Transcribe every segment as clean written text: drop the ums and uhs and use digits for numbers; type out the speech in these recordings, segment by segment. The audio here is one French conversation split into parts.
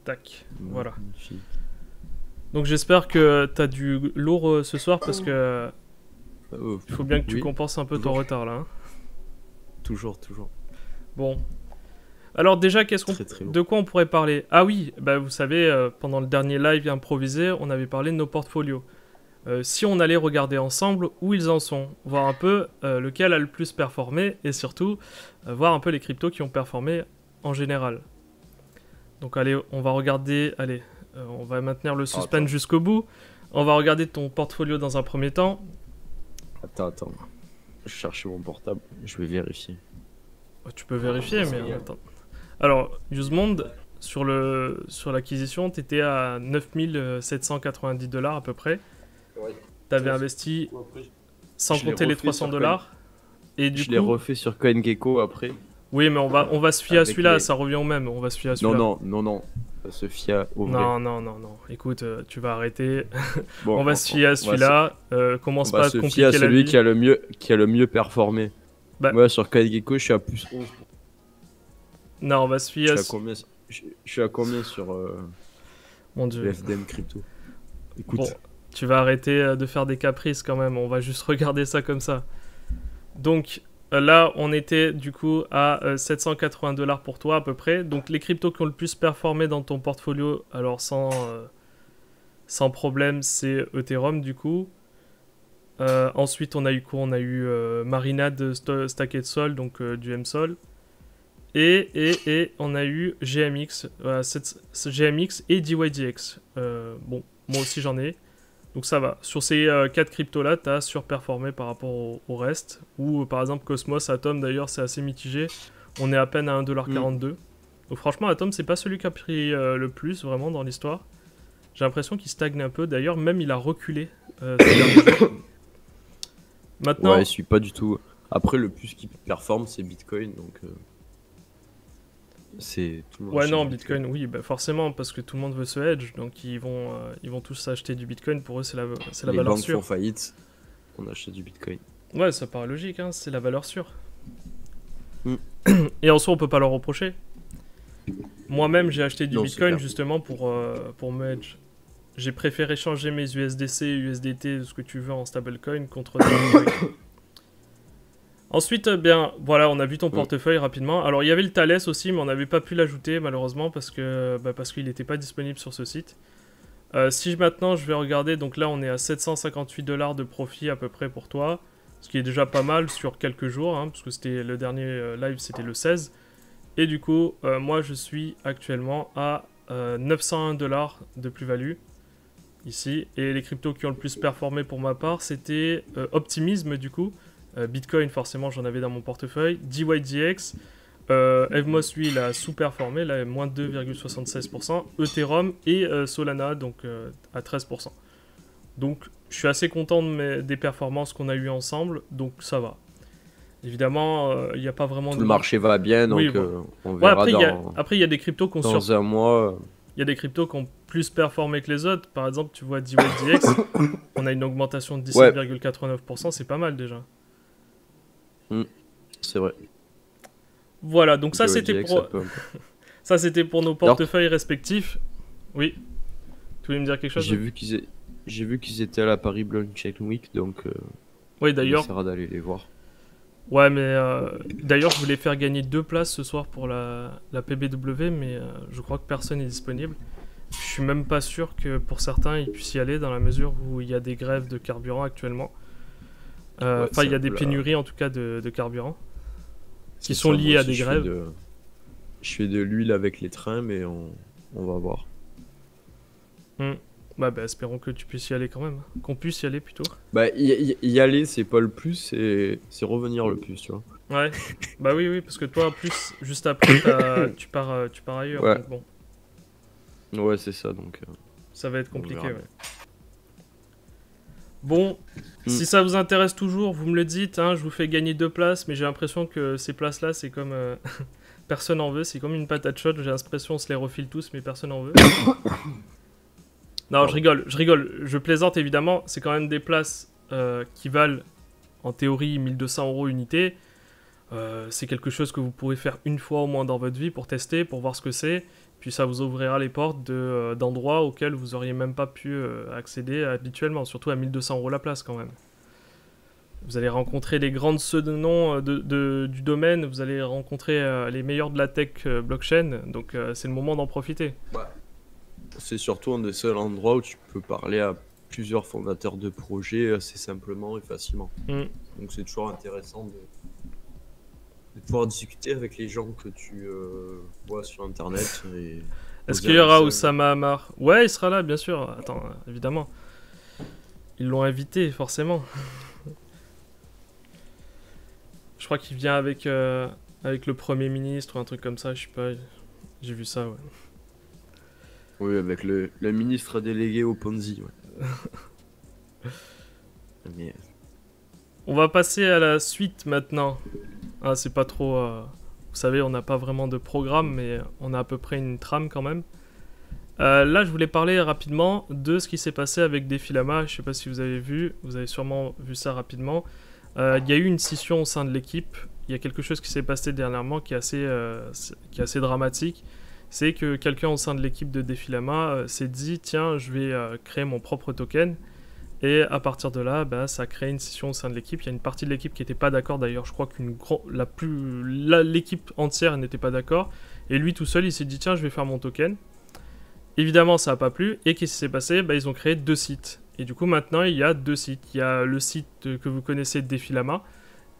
Tac, voilà. Magnifique. Donc j'espère que t'as du lourd ce soir parce que il faut bien que tu Oui, compenses un peu ton toujours. retard là. Hein. Toujours. Bon. Alors déjà, Très lourd. de quoi on pourrait parler? Ah oui, bah vous savez, pendant le dernier live improvisé, on avait parlé de nos portfolios. Si on allait regarder ensemble où ils en sont, voir un peu lequel a le plus performé et surtout voir un peu les cryptos qui ont performé en général. Donc allez, on va regarder, allez, on va maintenir le suspense jusqu'au bout. On va regarder ton portfolio dans un premier temps. Attends. Je cherche mon portable, je vais vérifier. Tu peux vérifier, mais attends. Alors, Usemonde, sur l'acquisition, t'étais à 9790 $ à peu près. Ouais. T'avais investi sans Je l'ai compter les refait 300 sur $. Et du Je l'ai coup, refait sur CoinGecko après. oui, mais on va se fier à Avec celui-là, les- ça revient au même. On va se fier à celui-là. Non. Ça se fie au vrai. Non. Écoute, tu vas arrêter. Bon, On va se fier à celui-là. on Commence va pas à se te fier à compliquer la celui vie. qui a le mieux performé. Bah- Moi, sur CoinGecko, je suis à plus 11. Non, on va se fier Je à... suis à combien, je suis à combien sur Mon le dieu. FDM crypto? Écoute, Bon, tu vas arrêter de faire des caprices quand même. On va juste regarder ça comme ça. Donc là, on était du coup à 780 $ pour toi à peu près. Donc les cryptos qui ont le plus performé dans ton portfolio, alors sans problème, c'est Ethereum du coup. Ensuite, on a eu quoi? On a eu Marinade Stacked Sol, donc du MSOL. Et on a eu GMX, GMX et DYDX. Bon, moi aussi j'en ai. Donc ça va. Sur ces 4 cryptos-là, tu as surperformé par rapport au reste. Ou par exemple Cosmos, Atom d'ailleurs, c'est assez mitigé. On est à peine à 1,42 $. Donc franchement, Atom, c'est pas celui qui a pris le plus vraiment dans l'histoire. J'ai l'impression qu'il stagne un peu. D'ailleurs, même il a reculé ces derniers jours. Maintenant, ouais, je suis pas du tout. Après, le plus qui performe, c'est Bitcoin, donc c'est tout le monde ouais, achète non, Bitcoin, oui, bah forcément, parce que tout le monde veut se hedge, donc ils vont tous acheter du Bitcoin. Pour eux, c'est la Les valeur banques sûre. font faillite, on achète du Bitcoin. Ouais, ça paraît logique, hein, c'est la valeur sûre. Mm. Et en soi, on peut pas leur reprocher. Moi-même, j'ai acheté du Non, c'est Bitcoin clair. justement pour me hedge. J'ai préféré changer mes USDC, USDT, ce que tu veux en stablecoin contre des Bitcoin. Ensuite, bien, voilà, on a vu ton portefeuille rapidement. Alors, il y avait le Thales aussi, mais on n'avait pas pu l'ajouter malheureusement parce qu'il n'était pas disponible sur ce site. Si maintenant je vais regarder, donc là on est à 758 $ de profit à peu près pour toi, ce qui est déjà pas mal sur quelques jours, hein, parce que c'était le dernier live, c'était le 16. Et du coup, moi je suis actuellement à 901 $ de plus-value ici. Et les cryptos qui ont le plus performé pour ma part, c'était Optimism du coup. Bitcoin, forcément, j'en avais dans mon portefeuille. DYDX. Evmos, lui, il a sous-performé, là, moins 2,76%. Ethereum et Solana, donc à 13%. Donc, je suis assez content des performances qu'on a eues ensemble, donc ça va. Évidemment, il n'y a pas vraiment... Tout le marché va bien, donc Oui, bon. on Ouais, verra après, il y a des cryptos qui ont dans un mois. Il y a des cryptos qui ont plus performé que les autres. Par exemple, tu vois DYDX, on a une augmentation de 17,89%, c'est pas mal déjà. C'est vrai. Voilà, donc ça c'était DYDX, pour... ça c'était pour nos portefeuilles respectifs. Oui. Tu voulais me dire quelque chose? J'ai vu qu'ils étaient à la Paris Blockchain Week, donc oui, on d'ailleurs. essaiera d'aller les voir. Ouais, mais d'ailleurs, je voulais faire gagner 2 places ce soir pour la PBW, mais je crois que personne n'est disponible. Je suis même pas sûr que pour certains ils puissent y aller dans la mesure où il y a des grèves de carburant actuellement. Enfin, il y a des pénuries en tout cas de carburant qui sont liées à des grèves. Je fais de l'huile avec les trains, mais on va voir. Bah, espérons que tu puisses y aller quand même. Qu'on puisse y aller plutôt. Bah, y aller, c'est pas le plus, c'est revenir le plus, tu vois. Ouais, bah oui, parce que toi, en plus, juste après, tu pars ailleurs. Ouais. Donc bon. Ouais, c'est ça, donc. Ça va être compliqué, ouais. Bon, si ça vous intéresse toujours, vous me le dites, hein, je vous fais gagner 2 places, mais j'ai l'impression que ces places-là, c'est comme... personne en veut, c'est comme une patate chaude, j'ai l'impression qu'on se les refile tous, mais personne en veut. Non, je rigole, je plaisante évidemment, c'est quand même des places qui valent en théorie 1200 € unité. C'est quelque chose que vous pourrez faire une fois au moins dans votre vie pour tester, pour voir ce que c'est. Puis ça vous ouvrira les portes d'endroits auxquels vous auriez même pas pu accéder habituellement, surtout à 1200 € la place quand même. Vous allez rencontrer les grandes noms du domaine, vous allez rencontrer les meilleurs de la tech blockchain, donc c'est le moment d'en profiter. Ouais. C'est surtout un des seuls endroits où tu peux parler à plusieurs fondateurs de projets assez simplement et facilement. Donc c'est toujours intéressant de pouvoir discuter avec les gens que tu vois sur internet. Est-ce qu'il y aura Oussama Hamar? Ouais, il sera là, bien sûr. Attends, évidemment. Ils l'ont invité, forcément. Je crois qu'il vient avec le Premier ministre ou un truc comme ça, je sais pas. J'ai vu ça, ouais. Oui, avec le ministre délégué au Ponzi, ouais. Mais... On va passer à la suite maintenant. Ah, c'est pas trop... Vous savez, on n'a pas vraiment de programme, mais on a à peu près une trame quand même. Là, je voulais parler rapidement de ce qui s'est passé avec Defilama. Je sais pas si vous avez vu, vous avez sûrement vu ça rapidement. Il y a eu une scission au sein de l'équipe. Il y a quelque chose qui s'est passé dernièrement qui est assez dramatique. C'est que quelqu'un au sein de l'équipe de Defilama s'est dit « Tiens, je vais créer mon propre token ». Et à partir de là, ça a créé une scission au sein de l'équipe. Il y a une partie de l'équipe qui n'était pas d'accord. D'ailleurs, je crois l'équipe entière n'était pas d'accord. Et lui tout seul, il s'est dit « Tiens, je vais faire mon token ». Évidemment, ça n'a pas plu. Et qu'est-ce qui s'est passé? Ils ont créé 2 sites. Et du coup, maintenant, il y a 2 sites. Il y a le site que vous connaissez, Defilama.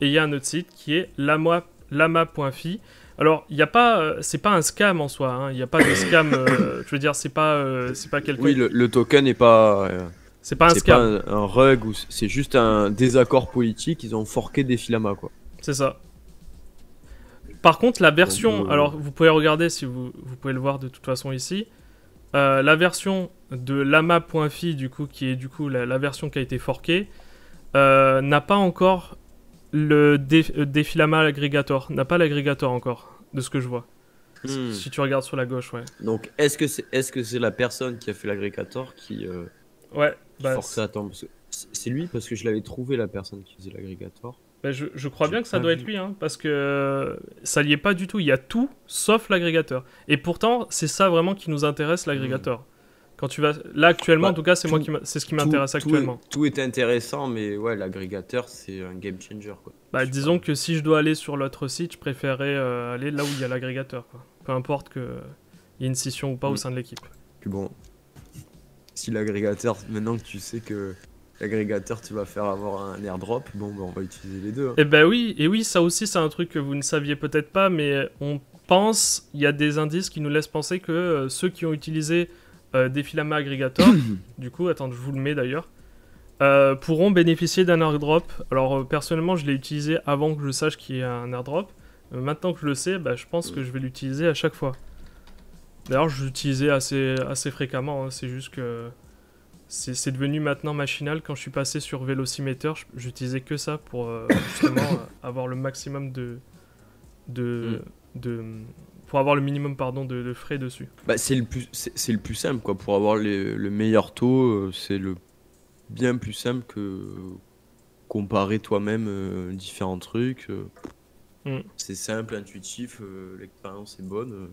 Et il y a un autre site qui est lama.fi. Alors, il y a pas, c'est pas un scam en soi. Hein. Il n'y a pas de scam. Je veux dire, c'est pas quelqu'un. Oui, le token n'est pas. C'est pas un scam. C'est pas un rug ou c'est juste un désaccord politique. Ils ont forqué Defilama, quoi. C'est ça. Par contre, la version. Alors, vous pouvez regarder si vous pouvez le voir de toute façon ici. La version de lama.fi, du coup, qui est du coup la version qui a été forquée, n'a pas encore le Defilama Aggregator. N'a pas l'aggregator encore, de ce que je vois. Si tu regardes sur la gauche, ouais. Donc, est-ce que c'est la personne qui a fait l'aggregator qui force ça? Attends, c'est lui parce que je l'avais trouvé la personne qui faisait l'aggregator. Je crois bien que ça doit être lui, hein, parce que ça n'y est pas du tout. Il y a tout sauf l'agrégateur. Et pourtant, c'est ça vraiment qui nous intéresse, l'agrégateur. Quand tu vas là actuellement, en tout cas, c'est ce qui m'intéresse actuellement. Tout est intéressant, mais ouais, l'agrégateur, c'est un game changer, quoi. Disons que si je dois aller sur l'autre site, je préférerais aller là où il y a l'agrégateur, quoi. Peu importe qu'il y ait une scission ou pas au sein de l'équipe. Puis bon, si l'agrégateur, maintenant que tu sais que l'agrégateur, tu vas faire avoir un airdrop, bon, on va utiliser les deux. Hein. Et oui, ça aussi, c'est un truc que vous ne saviez peut-être pas, mais on pense, il y a des indices qui nous laissent penser que ceux qui ont utilisé Defilama Aggregator, du coup, attends, je vous le mets d'ailleurs, pourront bénéficier d'un airdrop. Alors, personnellement, je l'ai utilisé avant que je sache qu'il y a un airdrop. Maintenant que je le sais, je pense que je vais l'utiliser à chaque fois. D'ailleurs, je l'utilisais assez fréquemment, hein, c'est juste que... C'est devenu maintenant machinal. Quand je suis passé sur Velocimeter, j'utilisais que ça pour justement avoir le maximum pour avoir le minimum de frais dessus. C'est le plus simple, quoi. Pour avoir le meilleur taux, c'est le bien plus simple que comparer toi-même différents trucs. C'est simple, intuitif, l'expérience est bonne.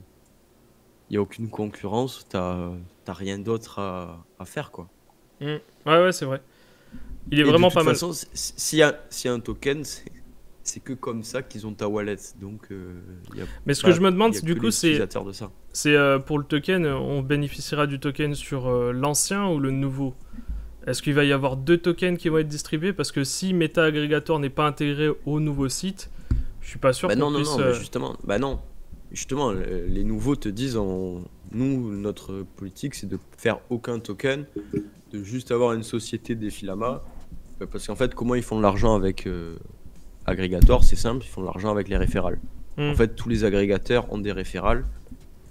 Il n'y a aucune concurrence, t'as rien d'autre à faire, quoi. Ouais, c'est vrai. Il est vraiment pas mal. De toute façon, s'il y a un token, c'est que comme ça qu'ils ont ta wallet. Donc, mais ce que je me demande, du coup, c'est pour le token, on bénéficiera du token sur l'ancien ou le nouveau? Est-ce qu'il va y avoir 2 tokens qui vont être distribués? Parce que si Meta Aggregator n'est pas intégré au nouveau site, je suis pas sûr qu'on puisse... Non, non. Justement, les nouveaux te disent, nous, notre politique, c'est de faire aucun token, de juste avoir une société Defilama. Parce qu'en fait, comment ils font de l'argent avec Aggregator? C'est simple, ils font de l'argent avec les référals. En fait, tous les agrégateurs ont des référals.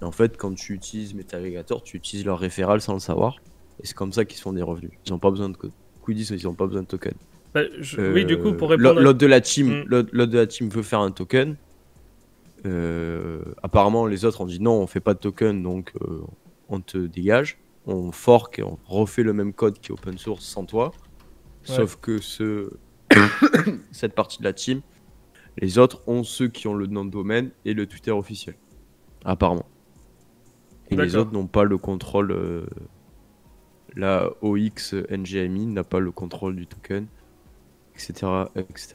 Et en fait, quand tu utilises MetaAggregator, tu utilises leur référal sans le savoir. Et c'est comme ça qu'ils se font des revenus. Ils n'ont pas besoin de code. Du coup, ils disent qu'ils n'ont pas besoin de token. Oui, du coup, pour répondre... L'autre de la team veut faire un token. Apparemment, les autres ont dit non, on fait pas de token, donc on te dégage. On fork et on refait le même code qui est open source sans toi. Sauf que cette partie de la team Les autres ont ceux qui ont le nom de domaine et le Twitter officiel, apparemment. Et les D'accord. autres n'ont pas le contrôle. La OX NGMI n'a pas le contrôle du token, etc. etc.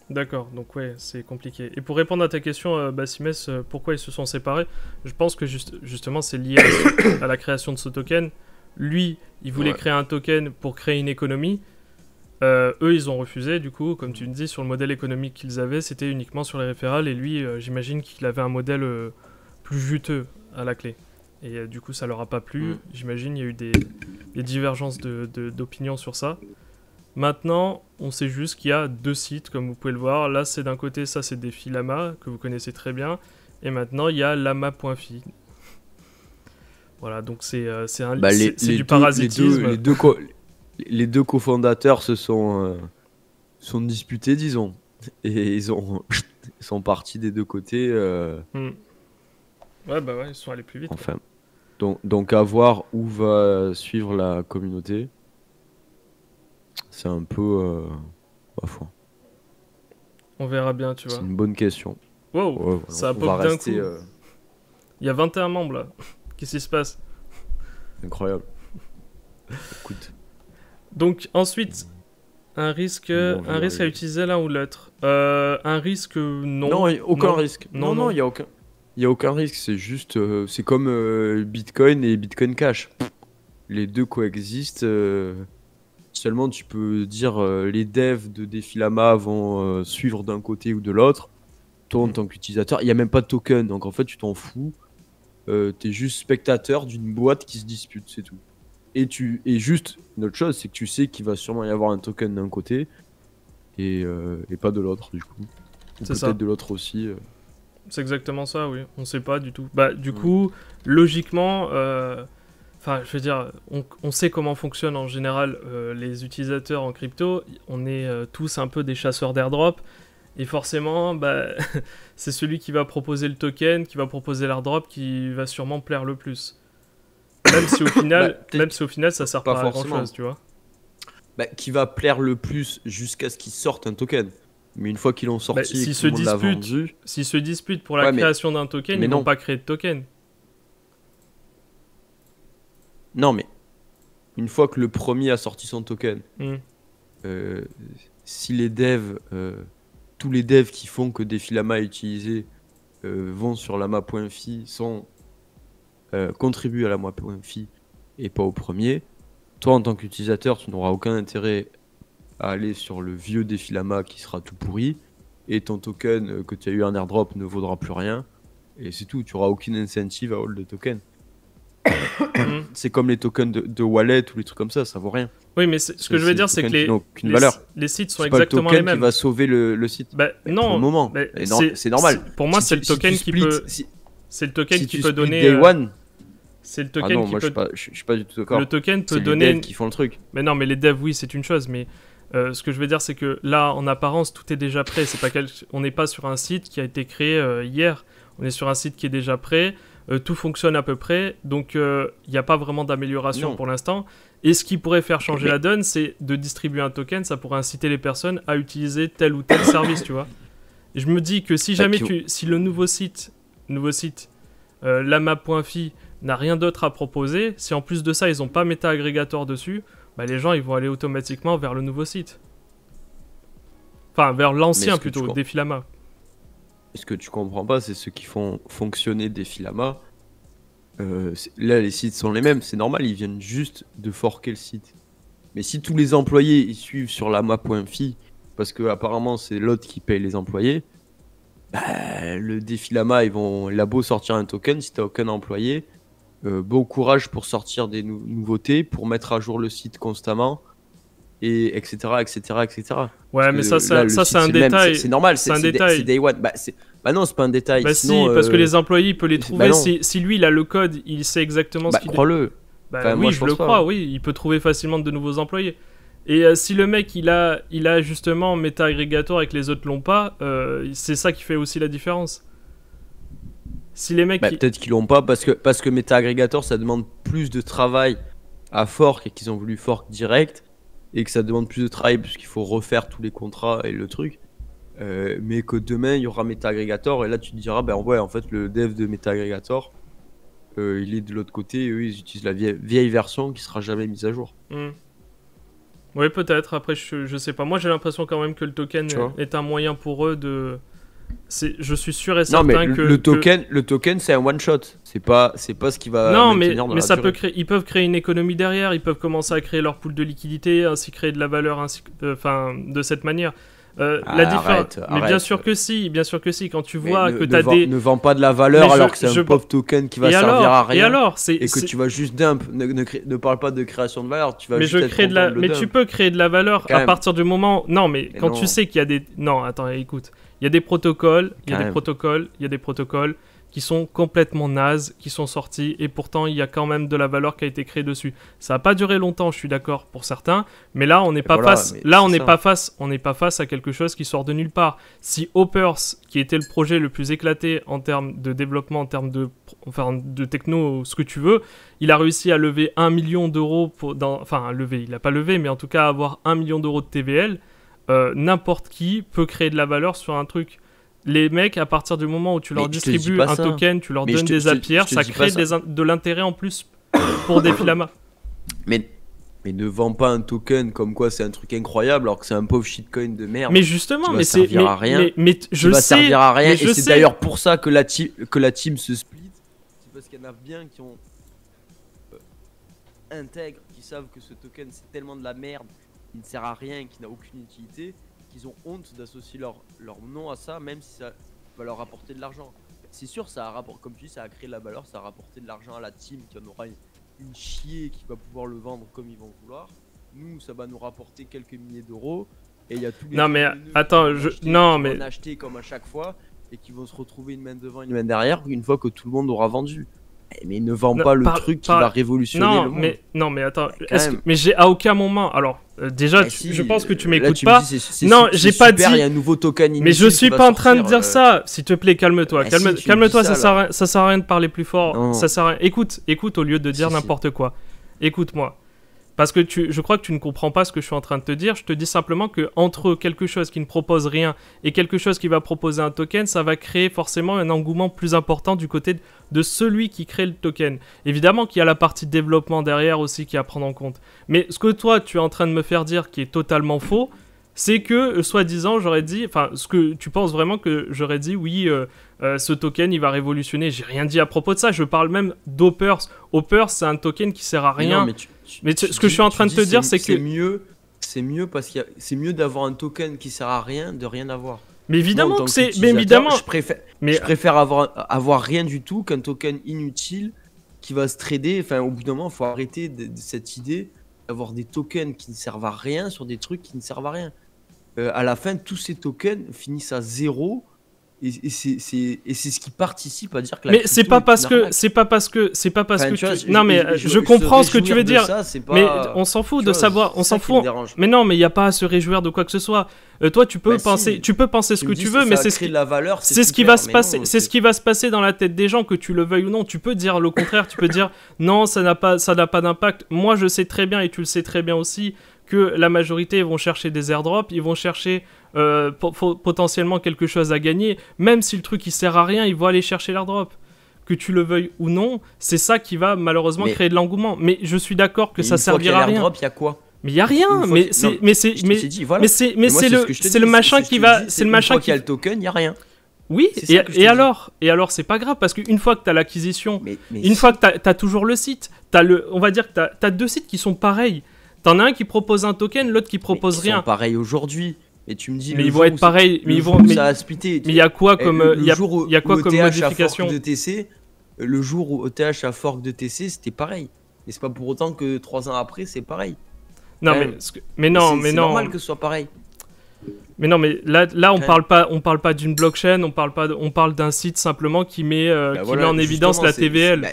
D'accord, donc ouais, c'est compliqué. Et pour répondre à ta question, Bassimès, pourquoi ils se sont séparés, je pense que justement c'est lié à la création de ce token. Lui, il voulait Ouais. créer un token pour créer une économie. Eux, ils ont refusé, du coup, comme tu me dis, sur le modèle économique qu'ils avaient, c'était uniquement sur les référals. Et lui, j'imagine qu'il avait un modèle plus juteux à la clé. Et du coup, ça leur a pas plu. Mm. J'imagine il y a eu des divergences d'opinion sur ça. Maintenant, on sait juste qu'il y a deux sites, comme vous pouvez le voir. Là, c'est d'un côté, ça, c'est des Lama, que vous connaissez très bien. Et maintenant, il y a lama.fi. Voilà, donc c'est Bah, c'est du parasitisme. les deux cofondateurs sont disputés, disons. Et ils sont partis des deux côtés. Hmm. Ouais, bah ouais, ils sont allés plus vite. Enfin. Donc à voir où va suivre la communauté. C'est un peu. Ma foi. On verra bien, tu C'est vois. une bonne question. Wow, Ouais, voilà, ça a on va pop d'un coup. rester Il y a 21 membres là. Qu'est-ce qui se passe? incroyable. Écoute. Donc ensuite, un risque, Bon, on va y à arriver. utiliser l'un ou l'autre. Un risque, non. Non, y a aucun Non. risque. Non, Non, non. il y a aucun. Il y a aucun risque. C'est juste. C'est comme Bitcoin et Bitcoin Cash. Les deux coexistent. Seulement, tu peux dire les devs de Defilama vont suivre d'un côté ou de l'autre. Toi, en tant qu'utilisateur, il n'y a même pas de token. Donc, en fait, tu t'en fous. T'es juste spectateur d'une boîte qui se dispute, c'est tout. Et juste, une autre chose, c'est que tu sais qu'il va sûrement y avoir un token d'un côté et pas de l'autre, du coup. Ou C'est ça. peut-être de l'autre aussi. C'est exactement ça, oui. On sait pas du tout. Bah, du coup, logiquement, enfin, je veux dire, on sait comment fonctionnent en général les utilisateurs en crypto. On est tous un peu des chasseurs d'airdrop. Et forcément, bah, c'est celui qui va proposer le token, qui va proposer l'airdrop, qui va sûrement plaire le plus. Même si au final, Bah, même si au final ça sert pas pas à grand forcément. chose, tu vois. Bah, qui va plaire le plus jusqu'à ce qu'ils sortent un token. Mais une fois qu'ils l'ont sorti Bah, et s'ils que se tout le monde l'a disputent, vendu. s'ils se disputent pour la Ouais, mais- création d'un token, mais ils vont non. pas créer de token. Non, mais une fois que le premier a sorti son token, Hmm. si les devs, tous les devs qui font que Defilama est utilisé vont sur lama.fi, contribuent à lama.fi et pas au premier, toi en tant qu'utilisateur, tu n'auras aucun intérêt à aller sur le vieux Defilama qui sera tout pourri et ton token que tu as eu en airdrop ne vaudra plus rien et c'est tout, tu n'auras aucune incentive à hold de token. Hmm. C'est comme les tokens de wallet ou les trucs comme ça vaut rien. Oui, mais ce que je veux dire, c'est que Qui n'ont aucune les, valeur. les sites sont C'est pas le exactement les token qui mêmes. va sauver le site. Bah, Mais non, pour le moment. bah, Et non, c'est normal. Pour moi, Si c'est tu- le si token tu qui splits- peut. si- C'est le token si qui tu peut splits donner. Day One. C'est le Ah token non, qui moi peut. je suis pas du tout d'accord. Le token C'est peut les donner. devs qui font le truc. Mais non, mais les devs, oui, c'est une chose, mais ce que je veux dire, c'est que là, en apparence, tout est déjà prêt. C'est pas on n'est pas sur un site qui a été créé hier. On est sur un site qui est déjà prêt. Tout fonctionne à peu près. Donc, il n'y a pas vraiment d'amélioration Non. pour l'instant. Et ce qui pourrait faire changer Mais- la donne, c'est de distribuer un token. Ça pourrait inciter les personnes à utiliser tel ou tel service, tu vois. Et je me dis que si Bah, jamais qui- si le nouveau site lama.fi n'a rien d'autre à proposer, si en plus de ça, ils n'ont pas méta-agrégateur dessus, bah, les gens ils vont aller automatiquement vers le nouveau site. Enfin, vers l'ancien est-ce que plutôt, tu Defilama. Ce que tu comprends pas, c'est ceux qui font fonctionner Defilama. Là, les sites sont les mêmes. C'est normal, ils viennent juste de forker le site. Mais si tous les employés ils suivent sur lama.fi, parce que apparemment c'est l'autre qui paye les employés, bah, le Defilama, il a beau sortir un token, si t'as aucun employé, bon courage pour sortir des nouveautés, pour mettre à jour le site constamment, et etc. etc., etc. Ouais, Parce mais que ça, là, le ça site, c'est un le même. détail. C'est normal, C'est un c'est détail. day one. Bah non, c'est pas un détail. Bah Sinon, si, parce que les employés, il peut les bah trouver. non. Si lui, il a le code, il sait exactement ce qu'il... crois-le. Bah Enfin, oui, moi, je je le pense pas, crois, hein. oui. Il peut trouver facilement de nouveaux employés. Et si le mec, il a justement méta-agrégateur et que les autres l'ont pas, c'est ça qui fait aussi la différence. Si les mecs... Bah, peut-être qu'ils l'ont pas parce que Meta-Aggregator, ça demande plus de travail à fork et qu'ils ont voulu fork direct et que ça demande plus de travail parce qu'il faut refaire tous les contrats et le truc. mais que demain il y aura MetaAggregator et là tu te diras ben ouais en fait le dev de MetaAggregator il est de l'autre côté, eux ils utilisent la vieille version qui sera jamais mise à jour. Oui, peut-être. Après, je sais pas. Moi, j'ai l'impression quand même que le token est un moyen pour eux de. Je suis sûr et certain non, mais que le token c'est un one shot. C'est pas ce qui va. Non, maintenir dans mais la ça durée. peut créer. Ils peuvent créer une économie derrière. Ils peuvent commencer à créer leur pool de liquidité, ainsi créer de la valeur, de cette manière. La différence. Mais bien sûr que si, bien sûr que si. Quand tu vois que t'as des. Ne vends pas de la valeur alors que c'est un pauvre token qui va servir à rien. Et alors, et que tu vas juste dump. Ne parle pas de création de valeur. Tu vas mais juste tu peux créer de la valeur à partir du moment. Non, mais quand tu sais qu'il y a des. Non, attends, écoute. Il y a des protocoles. Il y a des protocoles qui sont complètement nazes, qui sont sortis, et pourtant il y a quand même de la valeur qui a été créée dessus. Ça n'a pas duré longtemps, je suis d'accord pour certains, mais là on n'est pas face. Là on n'est pas face. On n'est pas face à quelque chose qui sort de nulle part. Si Hoppers, qui était le projet le plus éclaté en termes de développement, en termes de techno, ce que tu veux, il a réussi à lever 1 million d'euros il n'a pas levé, mais en tout cas avoir 1 million d'euros de TVL. N'importe qui peut créer de la valeur sur un truc. Les mecs, à partir du moment où tu leur distribues un token, tu leur donnes des APR, ça crée de l'intérêt en plus pour des filamas. Mais ne vends pas un token comme quoi c'est un truc incroyable alors que c'est un pauvre shitcoin de merde. Mais justement, mais c'est servir à rien. Mais je sais. Servir à rien. Et c'est d'ailleurs pour ça que la team se split. C'est parce qu'il y en a bien qui ont intègres, qui savent que ce token c'est tellement de la merde, qui ne sert à rien, qui n'a aucune utilité, qu'ils ont honte d'associer leur nom à ça, même si ça va leur rapporter de l'argent. C'est sûr, ça a comme tu dis, ça a créé de la valeur, ça a rapporté de l'argent à la team qui en aura une chier qui va pouvoir le vendre comme ils vont vouloir. Nous, ça va nous rapporter quelques milliers d'euros. Et il y a tous les non mais attends, vont acheter comme à chaque fois et qui vont se retrouver une main devant, une main derrière une fois que tout le monde aura vendu. Mais ne vends pas le truc qui va révolutionner le monde. Non mais attends, mais j'ai à aucun moment. Alors déjà, je pense que tu m'écoutes pas. Non, j'ai pas dit. Il y a un nouveau token. Mais je suis pas en train de dire ça. S'il te plaît, calme-toi. Calme-toi, ça sert à rien de parler plus fort. Ça sert à rien. Écoute au lieu de dire n'importe quoi. Écoute-moi. Parce que je crois que tu ne comprends pas ce que je suis en train de te dire. Je te dis simplement que entre quelque chose qui ne propose rien et quelque chose qui va proposer un token, ça va créer forcément un engouement plus important du côté de celui qui crée le token. Évidemment qu'il y a la partie développement derrière aussi qui est à prendre en compte. Mais ce que toi, tu es en train de me faire dire qui est totalement faux, c'est que, soi-disant, j'aurais dit... Enfin, ce que tu penses vraiment que j'aurais dit, oui, ce token, il va révolutionner. J'ai rien dit à propos de ça. Je parle même d'Hoppers. Hoppers, c'est un token qui sert à rien. Mais ce que je suis en train de te dire, c'est que... C'est mieux parce que c'est mieux d'avoir un token qui sert à rien de rien avoir. Mais évidemment que c'est... Mais évidemment... Je préfère avoir rien du tout qu'un token inutile qui va se trader. Enfin, au bout d'un moment, il faut arrêter de cette idée d'avoir des tokens qui ne servent à rien sur des trucs qui ne servent à rien. À la fin, tous ces tokens finissent à zéro. Et c'est ce qui participe à dire que la mais c'est pas parce que non mais je comprends ce que tu veux dire mais on s'en fout de savoir, on s'en fout, mais non, mais il y a pas à se réjouir de quoi que ce soit. Toi tu peux penser ce que tu veux, mais c'est ce qui va se passer, c'est ce qui va se passer dans la tête des gens, que tu le veuilles ou non. Tu peux dire le contraire, tu peux dire non, ça n'a pas d'impact. Moi je sais très bien, et tu le sais très bien aussi, que la majorité vont chercher des airdrops, ils vont chercher potentiellement quelque chose à gagner, même si le truc il sert à rien, ils vont aller chercher l'airdrop. Que tu le veuilles ou non, c'est ça qui va malheureusement créer de l'engouement. Mais je suis d'accord que ça servira à rien. Il y a quoi? Mais il y a rien. C'est le machin qui va, c'est le machin qui a le token, il y a rien. Oui, et alors c'est pas grave, parce qu'une fois que tu as l'acquisition, une fois que tu as toujours le site, on va dire que tu as deux sites qui sont pareils. T'en as un qui propose un token, l'autre qui propose rien. Ils sont pareils aujourd'hui. Et tu me dis, mais ils vont être pareils. Mais ça a splitté. Mais il y a quoi comme modification de TC, le jour où ETH a fork de TC, c'était pareil. Et c'est pas pour autant que 3 ans après, c'est pareil. Non, mais non. C'est normal que ce soit pareil. Mais non, mais là on parle pas d'une blockchain, on parle d'un site simplement qui met en évidence la TVL.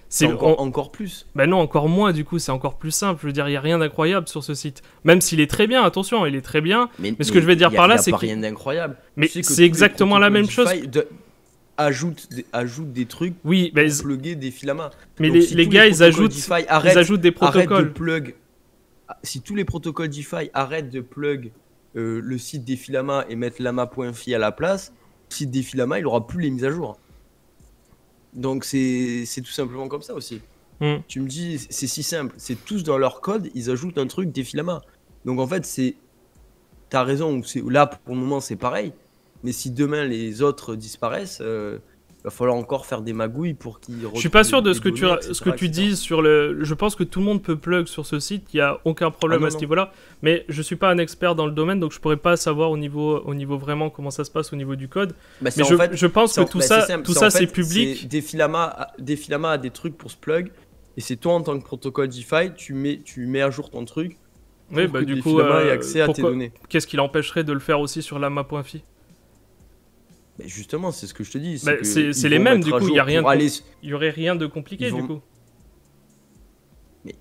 C'est encore plus. Ben non, encore moins du coup, c'est encore plus simple. Je veux dire, il n'y a rien d'incroyable sur ce site. Même s'il est très bien, attention, il est très bien. Mais ce que je vais dire par là, c'est qu'il n'y a rien d'incroyable. Mais c'est exactement la même chose. Ajoute des trucs pour plugger des filaments. Mais les gars, ils ajoutent des protocoles. Si tous les protocoles DeFi arrêtent de plug le site Défilama et mettre lama.fi à la place, le site Défilama, il aura plus les mises à jour. Donc c'est tout simplement comme ça aussi. Tu me dis, c'est si simple, c'est tous dans leur code, ils ajoutent un truc Défilama. Donc en fait, t'as raison, là pour le moment c'est pareil, mais si demain les autres disparaissent, va falloir encore faire des magouilles pour qu'ils Je suis pas sûr de ce que tu dis sur le. Je pense que tout le monde peut plug sur ce site, il y a aucun problème à ce niveau-là. Mais je suis pas un expert dans le domaine, donc je pourrais pas savoir au niveau vraiment comment ça se passe au niveau du code. Bah, mais je pense que tout ça c'est public. Défilama a des trucs pour ce plug, et c'est toi en tant que protocole DeFi, tu mets à jour ton truc. Oui, bah du coup, ait accès à tes données. Qu'est-ce qui l'empêcherait de le faire aussi sur lama.fi? Mais justement, c'est ce que je te dis. C'est les mêmes, du coup, il y aurait rien de compliqué, du coup. Mais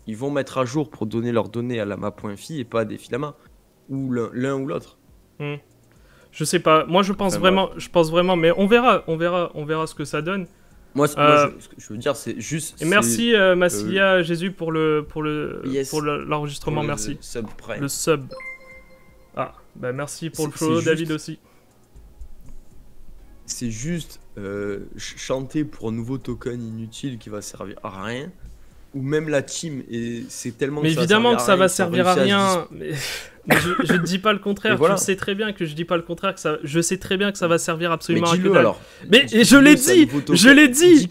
ils vont mettre à jour pour donner leurs données à lama.fi et pas à Défilama. Ou l'un ou l'autre. Je sais pas, moi je pense vraiment, mais on verra ce que ça donne. Moi, ce que je veux dire, c'est juste. Et merci Massilia Jésus pour l'enregistrement, merci. Le sub. Ah, bah merci pour le follow, David aussi. C'est juste chanter pour un nouveau token inutile qui va servir à rien, ou même la team, et c'est tellement. Mais évidemment que ça va servir à rien. Mais je ne dis pas le contraire. Voilà. Tu sais très bien que je dis pas le contraire. Je sais très bien que ça va servir absolument à rien. Alors. Mais je l'ai dit. Je l'ai dit.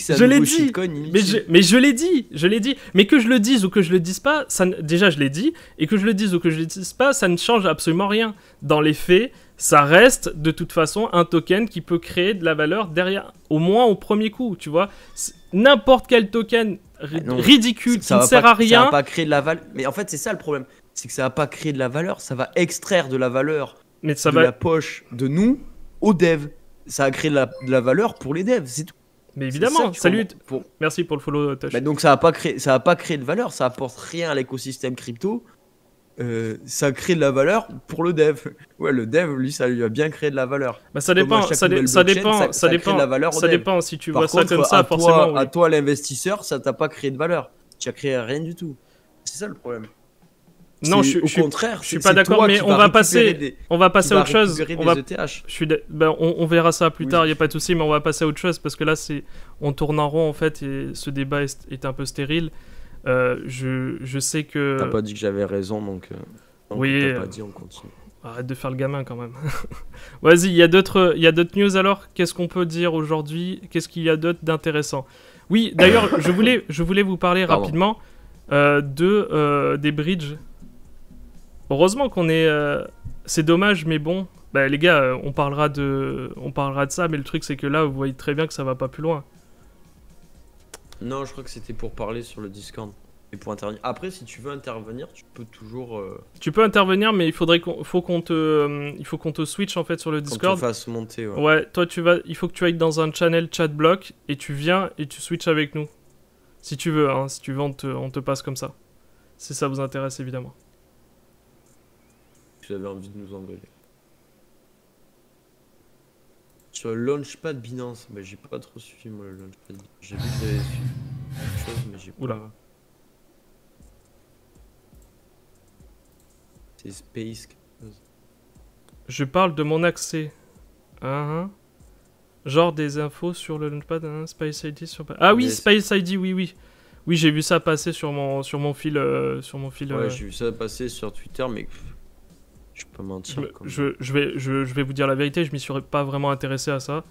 Mais je l'ai dit. Mais que je le dise ou que je le dise pas, déjà je l'ai dit. Et que je le dise ou que je le dise pas, ça ne change absolument rien. Dans les faits, ça reste de toute façon un token qui peut créer de la valeur derrière, au moins au premier coup, tu vois. N'importe quel token ridicule qui ne sert à rien. Ça va pas créer de la valeur. Mais en fait, c'est ça le problème. C'est que ça va pas créer de la valeur, ça va extraire de la valeur la poche de nous aux devs. Ça va créer de la valeur pour les devs, c'est tout. Mais évidemment, salut. Merci pour le follow, Tosh. Bah donc ça va pas créer de valeur, ça apporte rien à l'écosystème crypto. Ça crée de la valeur pour le dev. Ouais, le dev, lui, ça lui a bien créé de la valeur. Bah ça dépend si tu vois ça comme ça, forcément. À toi, l'investisseur, ça t'a pas créé de valeur. Tu as créé rien du tout. C'est ça le problème. Non, au contraire, je suis pas d'accord, mais on va passer à autre chose. On verra ça plus tard, il y a pas de souci, mais on va passer à autre chose parce que là, on tourne en rond en fait et ce débat est un peu stérile. Je sais que. T'as pas dit que j'avais raison, donc. Oui. T'as pas dit, on continue. Arrête de faire le gamin quand même. Vas-y, il y a d'autres news alors. Qu'est-ce qu'on peut dire aujourd'hui? Qu'est-ce qu'il y a d'autre d'intéressant? Oui, d'ailleurs, je voulais vous parler rapidement des bridges. Heureusement qu'on est. C'est dommage, mais bon. Bah, les gars, on parlera de ça, mais le truc c'est que là, vous voyez très bien que ça va pas plus loin. Non, je crois que c'était pour parler sur le Discord et pour intervenir. Après, si tu veux intervenir, tu peux toujours. Tu peux intervenir, mais il faut qu'on te switch en fait sur le Discord. Qu'on te fasse monter. Ouais. Ouais, toi il faut que tu ailles dans un channel chat block et tu viens et tu switches avec nous. Si tu veux, hein, si tu veux, on te passe comme ça. Si ça vous intéresse évidemment. Tu avais envie de nous engueuler. Sur le Launchpad Binance, bah, j'ai pas trop suivi moi le Launchpad. J'ai vu que j'avais suivi quelque chose, mais j'ai pas. Oula. C'est Space. Je parle de mon accès. Genre des infos sur le Launchpad, Space ID sur. Ah oui, Space ID, oui. Oui, j'ai vu ça passer sur mon fil. Ouais, j'ai vu ça passer sur Twitter, mais. Je peux mentir. Je vais vous dire la vérité, je m'y serais pas vraiment intéressé à ça.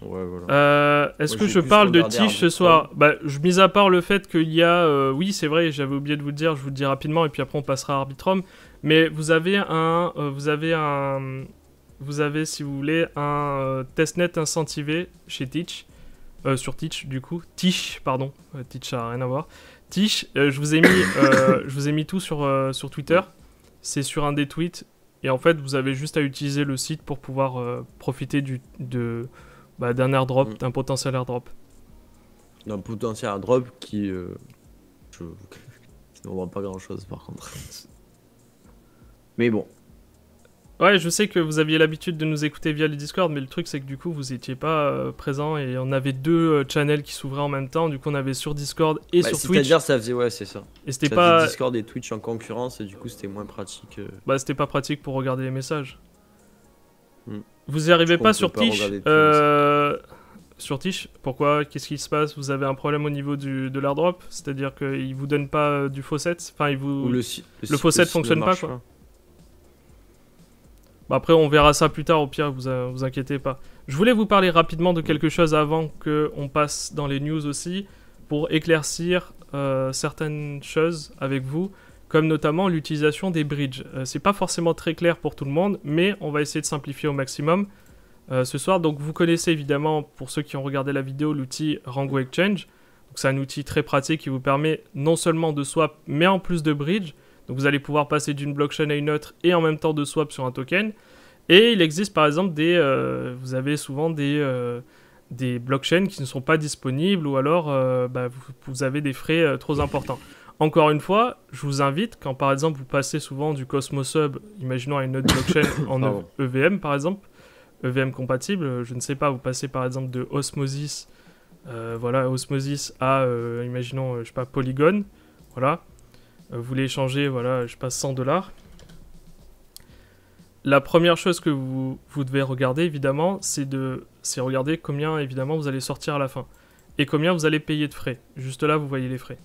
Ouais, voilà. Est-ce que je parle de Tish ce soir? Bah, mis à part le fait qu'il y a... oui, c'est vrai, j'avais oublié de vous le dire, je vous le dis rapidement, et puis après on passera à Arbitrum. Mais vous avez, si vous voulez, un testnet incentivé chez Tish. Sur Tish, du coup. Tish, pardon. Tish a rien à voir. Tish, je vous ai mis tout sur Twitter. C'est sur un des tweets et en fait vous avez juste à utiliser le site pour pouvoir profiter d'un airdrop, d'un potentiel airdrop. D'un potentiel airdrop qui ne vend pas grand chose par contre. Mais bon. Ouais, je sais que vous aviez l'habitude de nous écouter via le Discord, mais le truc c'est que du coup vous étiez pas présent et on avait deux channels qui s'ouvraient en même temps. Du coup on avait sur Discord et sur Twitch. C'est-à-dire ça faisait ouais c'est ça. Et c'était Ça pas faisait Discord et Twitch en concurrence et du coup c'était moins pratique. bah c'était pas pratique pour regarder les messages. Hmm. Vous y arrivez Je pas pense sur qu'on peut pas Twitch regarder tous les sur Twitch, pourquoi? Qu'est-ce qui se passe? Vous avez un problème au niveau de l'airdrop? C'est-à-dire qu'il vous donne pas du faucet? Enfin, il vous... Ou le faucet fonctionne pas, quoi. Bah après, on verra ça plus tard, au pire, vous inquiétez pas. Je voulais vous parler rapidement de quelque chose avant qu'on passe dans les news aussi, pour éclaircir certaines choses avec vous, comme notamment l'utilisation des bridges. C'est pas forcément très clair pour tout le monde, mais on va essayer de simplifier au maximum ce soir. Donc vous connaissez évidemment, pour ceux qui ont regardé la vidéo, l'outil Rango Exchange. C'est un outil très pratique qui vous permet non seulement de swap, mais en plus de bridge. Donc vous allez pouvoir passer d'une blockchain à une autre et en même temps de swap sur un token. Et il existe par exemple vous avez souvent des blockchains qui ne sont pas disponibles ou alors vous avez des frais trop importants. Encore une fois, je vous invite, quand par exemple vous passez souvent du Cosmos Hub, imaginons à une autre blockchain en EVM par exemple, EVM compatible, je ne sais pas, vous passez par exemple de Osmosis, Osmosis à, imaginons, je sais pas, Polygon, voilà. Vous voulez échanger, voilà, je passe $100. La première chose que vous devez regarder, évidemment, c'est regarder combien, évidemment, vous allez sortir à la fin. Et combien vous allez payer de frais. Juste là, vous voyez les frais.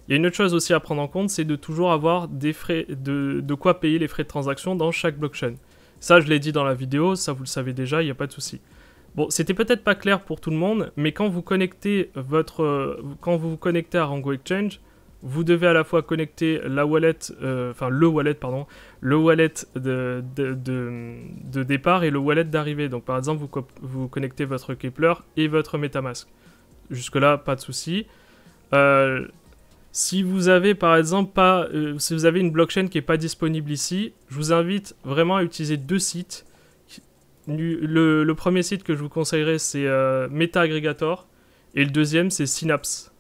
Il y a une autre chose aussi à prendre en compte, c'est de toujours avoir des frais, de quoi payer les frais de transaction dans chaque blockchain. Ça, je l'ai dit dans la vidéo, ça vous le savez déjà, il n'y a pas de souci. Bon, c'était peut-être pas clair pour tout le monde, mais quand vous vous vous connectez à Rango Exchange, vous devez à la fois connecter le wallet de départ et le wallet d'arrivée. Donc par exemple, vous connectez votre Kepler et votre MetaMask. Jusque-là, pas de souci. Si vous avez par exemple si vous avez une blockchain qui n'est pas disponible ici, je vous invite vraiment à utiliser deux sites. Le premier site que je vous conseillerais, c'est MetaAggregator et le deuxième, c'est Synapse.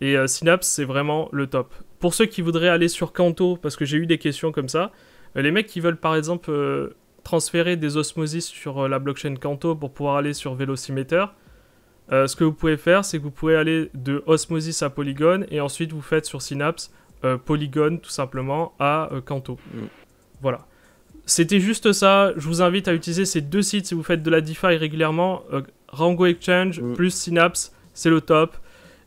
Et Synapse, c'est vraiment le top. Pour ceux qui voudraient aller sur Canto, parce que j'ai eu des questions comme ça, les mecs qui veulent par exemple transférer des osmosis sur la blockchain Canto pour pouvoir aller sur Velocimeter, ce que vous pouvez faire, c'est que vous pouvez aller de Osmosis à Polygon et ensuite vous faites sur Synapse Polygon tout simplement à Canto. Voilà. C'était juste ça. Je vous invite à utiliser ces deux sites si vous faites de la DeFi régulièrement. Rango Exchange plus Synapse, c'est le top.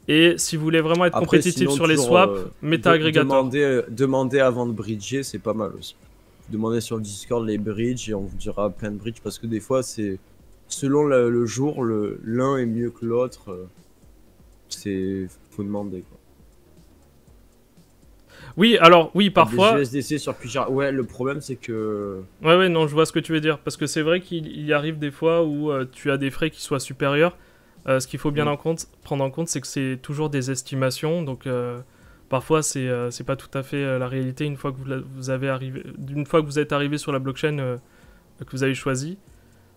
Et si vous voulez vraiment être compétitif sur les swaps, MetaAggregator. Demander avant de bridger, c'est pas mal aussi. Demandez sur le Discord les bridges et on vous dira plein de bridges parce que des fois, c'est selon le jour, l'un est mieux que l'autre. Faut demander quoi. Oui, alors, oui, parfois... Des USDC sur plusieurs... Ouais, le problème, c'est que... Ouais, non, je vois ce que tu veux dire. Parce que c'est vrai qu'il y arrive des fois où tu as des frais qui soient supérieurs. Ce qu'il faut bien prendre en compte, c'est que c'est toujours des estimations. Donc, parfois, c'est pas tout à fait la réalité une fois que vous êtes arrivé sur la blockchain que vous avez choisi.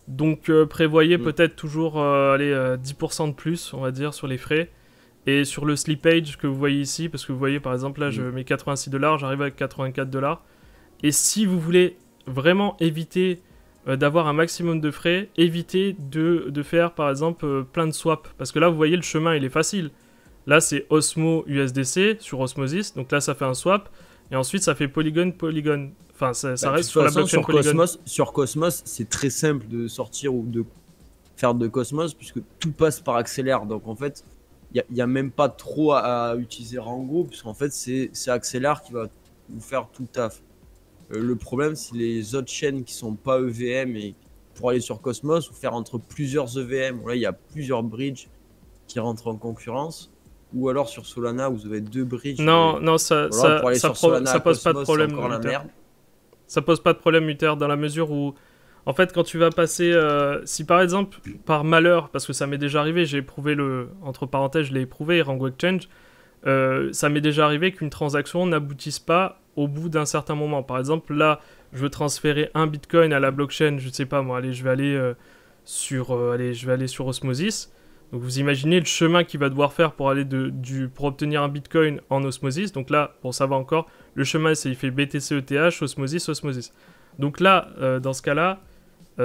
Donc, prévoyez peut-être toujours 10% de plus, on va dire, sur les frais. Et sur le slippage que vous voyez ici, parce que vous voyez par exemple là je mets $86, j'arrive avec $84. Et si vous voulez vraiment éviter d'avoir un maximum de frais, évitez de faire par exemple plein de swaps. Parce que là vous voyez le chemin il est facile. Là c'est Osmo USDC sur Osmosis, donc là ça fait un swap. Et ensuite ça fait Polygon. Enfin ça reste sur la blockchain Polygon. Sur Cosmos c'est très simple de sortir ou de faire de Cosmos puisque tout passe par Acceler. Donc en fait... Il n'y a même pas trop à utiliser Rango, puisqu'en fait, c'est Acceler qui va vous faire tout le taf. Le problème, c'est les autres chaînes qui sont pas EVM et pour aller sur Cosmos, ou faire entre plusieurs EVM. Là, il y a plusieurs bridges qui rentrent en concurrence. Ou alors sur Solana, vous avez deux bridges. Non, ça pose pas de problème. Ça pose pas de problème, Uther, dans la mesure où... En fait, quand tu vas passer, si par exemple, par malheur, parce que ça m'est déjà arrivé, j'ai éprouvé entre parenthèses, je l'ai éprouvé, Rango Exchange, ça m'est déjà arrivé qu'une transaction n'aboutisse pas au bout d'un certain moment. Par exemple, là, je veux transférer un Bitcoin à la blockchain, je ne sais pas moi, allez, je vais aller sur Osmosis. Donc vous imaginez le chemin qu'il va devoir faire pour aller pour obtenir un Bitcoin en Osmosis. Donc là, bon, ça va encore. Le chemin, c'est il fait BTC, ETH, Osmosis. Donc là, dans ce cas-là,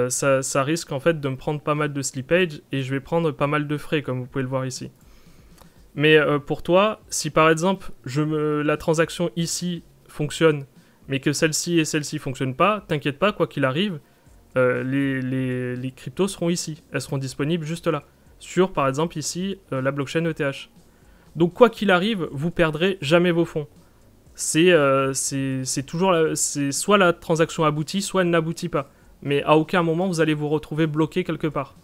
ça risque en fait de me prendre pas mal de slippage et je vais prendre pas mal de frais, comme vous pouvez le voir ici. Mais pour toi, si par exemple la transaction ici fonctionne, mais que celle-ci et celle-ci fonctionnent pas, t'inquiète pas, quoi qu'il arrive, les cryptos seront ici. Elles seront disponibles juste là. Sur par exemple ici la blockchain ETH. Donc quoi qu'il arrive, vous perdrez jamais vos fonds. C'est toujours c'est soit la transaction aboutit, soit elle n'aboutit pas. Mais à aucun moment vous allez vous retrouver bloqué quelque part.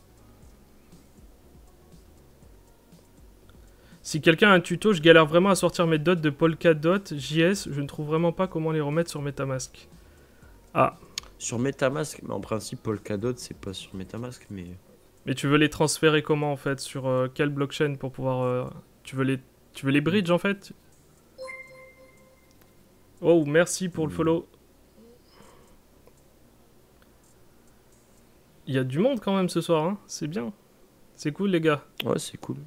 Si quelqu'un a un tuto, je galère vraiment à sortir mes dots de Polkadot JS, je ne trouve vraiment pas comment les remettre sur MetaMask. Ah. Sur MetaMask, mais en principe Polkadot c'est pas sur MetaMask, mais... Mais tu veux les transférer comment en fait? Sur quelle blockchain pour pouvoir... tu veux les bridge en fait? Oh, merci pour le follow. Il y a du monde quand même ce soir, hein. C'est bien. C'est cool les gars. Ouais, c'est cool.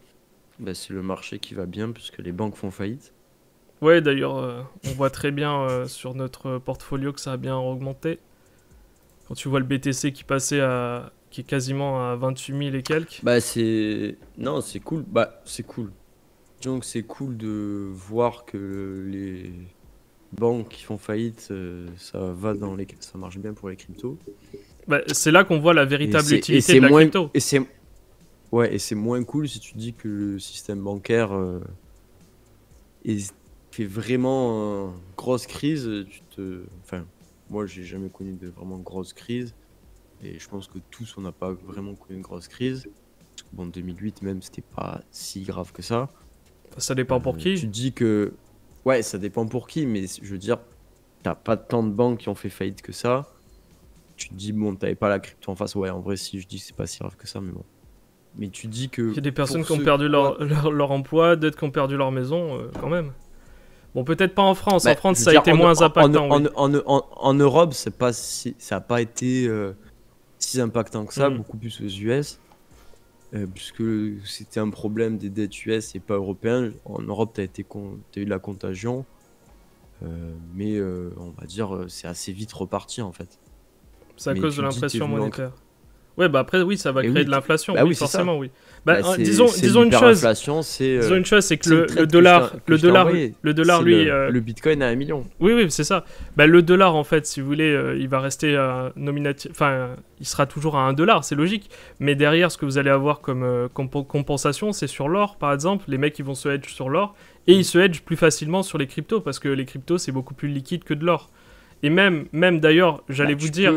Bah, c'est le marché qui va bien puisque les banques font faillite. Ouais, d'ailleurs, on voit très bien sur notre portfolio que ça a bien augmenté. Quand tu vois le BTC qui passait qui est quasiment à 28 000 et quelques. Bah c'est... Non, c'est cool. Bah c'est cool. Donc c'est cool de voir que les banques qui font faillite, ça marche bien pour les cryptos. Bah, c'est là qu'on voit la véritable utilité de la crypto. Et c'est moins cool si tu dis que le système bancaire fait vraiment grosse crise. Enfin, moi j'ai jamais connu de vraiment grosse crise. Et je pense que tous on n'a pas vraiment connu une grosse crise. Bon, 2008 même c'était pas si grave que ça. Ça dépend pour qui. Tu dis que... Ouais, ça dépend pour qui, mais je veux dire, t'as pas tant de banques qui ont fait faillite que ça. Tu te dis, bon, t'avais pas la crypto en face. Ouais, en vrai, si je dis que c'est pas si grave que ça, mais bon. Mais tu dis que... Il y a des personnes qui ont perdu leur emploi, d'autres qui ont perdu leur maison, quand même. Bon, peut-être pas en France. En France, ça a été moins impactant. En Europe, ça a pas été si impactant que ça, beaucoup plus aux US. Puisque c'était un problème des dettes US et pas européens. En Europe, t'as eu de la contagion. Mais on va dire, c'est assez vite reparti en fait. C'est à cause de l'impression monétaire. Ouais, bah après, oui, ça va créer de l'inflation, bah oui, forcément, oui. Disons une chose, c'est que le dollar, lui... Le bitcoin à 1 million. Oui, c'est ça. Bah, le dollar, en fait, si vous voulez, il va rester nominatif... Enfin, il sera toujours à 1 dollar, c'est logique. Mais derrière, ce que vous allez avoir comme compensation, c'est sur l'or, par exemple. Les mecs, ils vont se hedge sur l'or. Et ils se hedge plus facilement sur les cryptos, parce que les cryptos, c'est beaucoup plus liquide que de l'or. Et même d'ailleurs, j'allais vous dire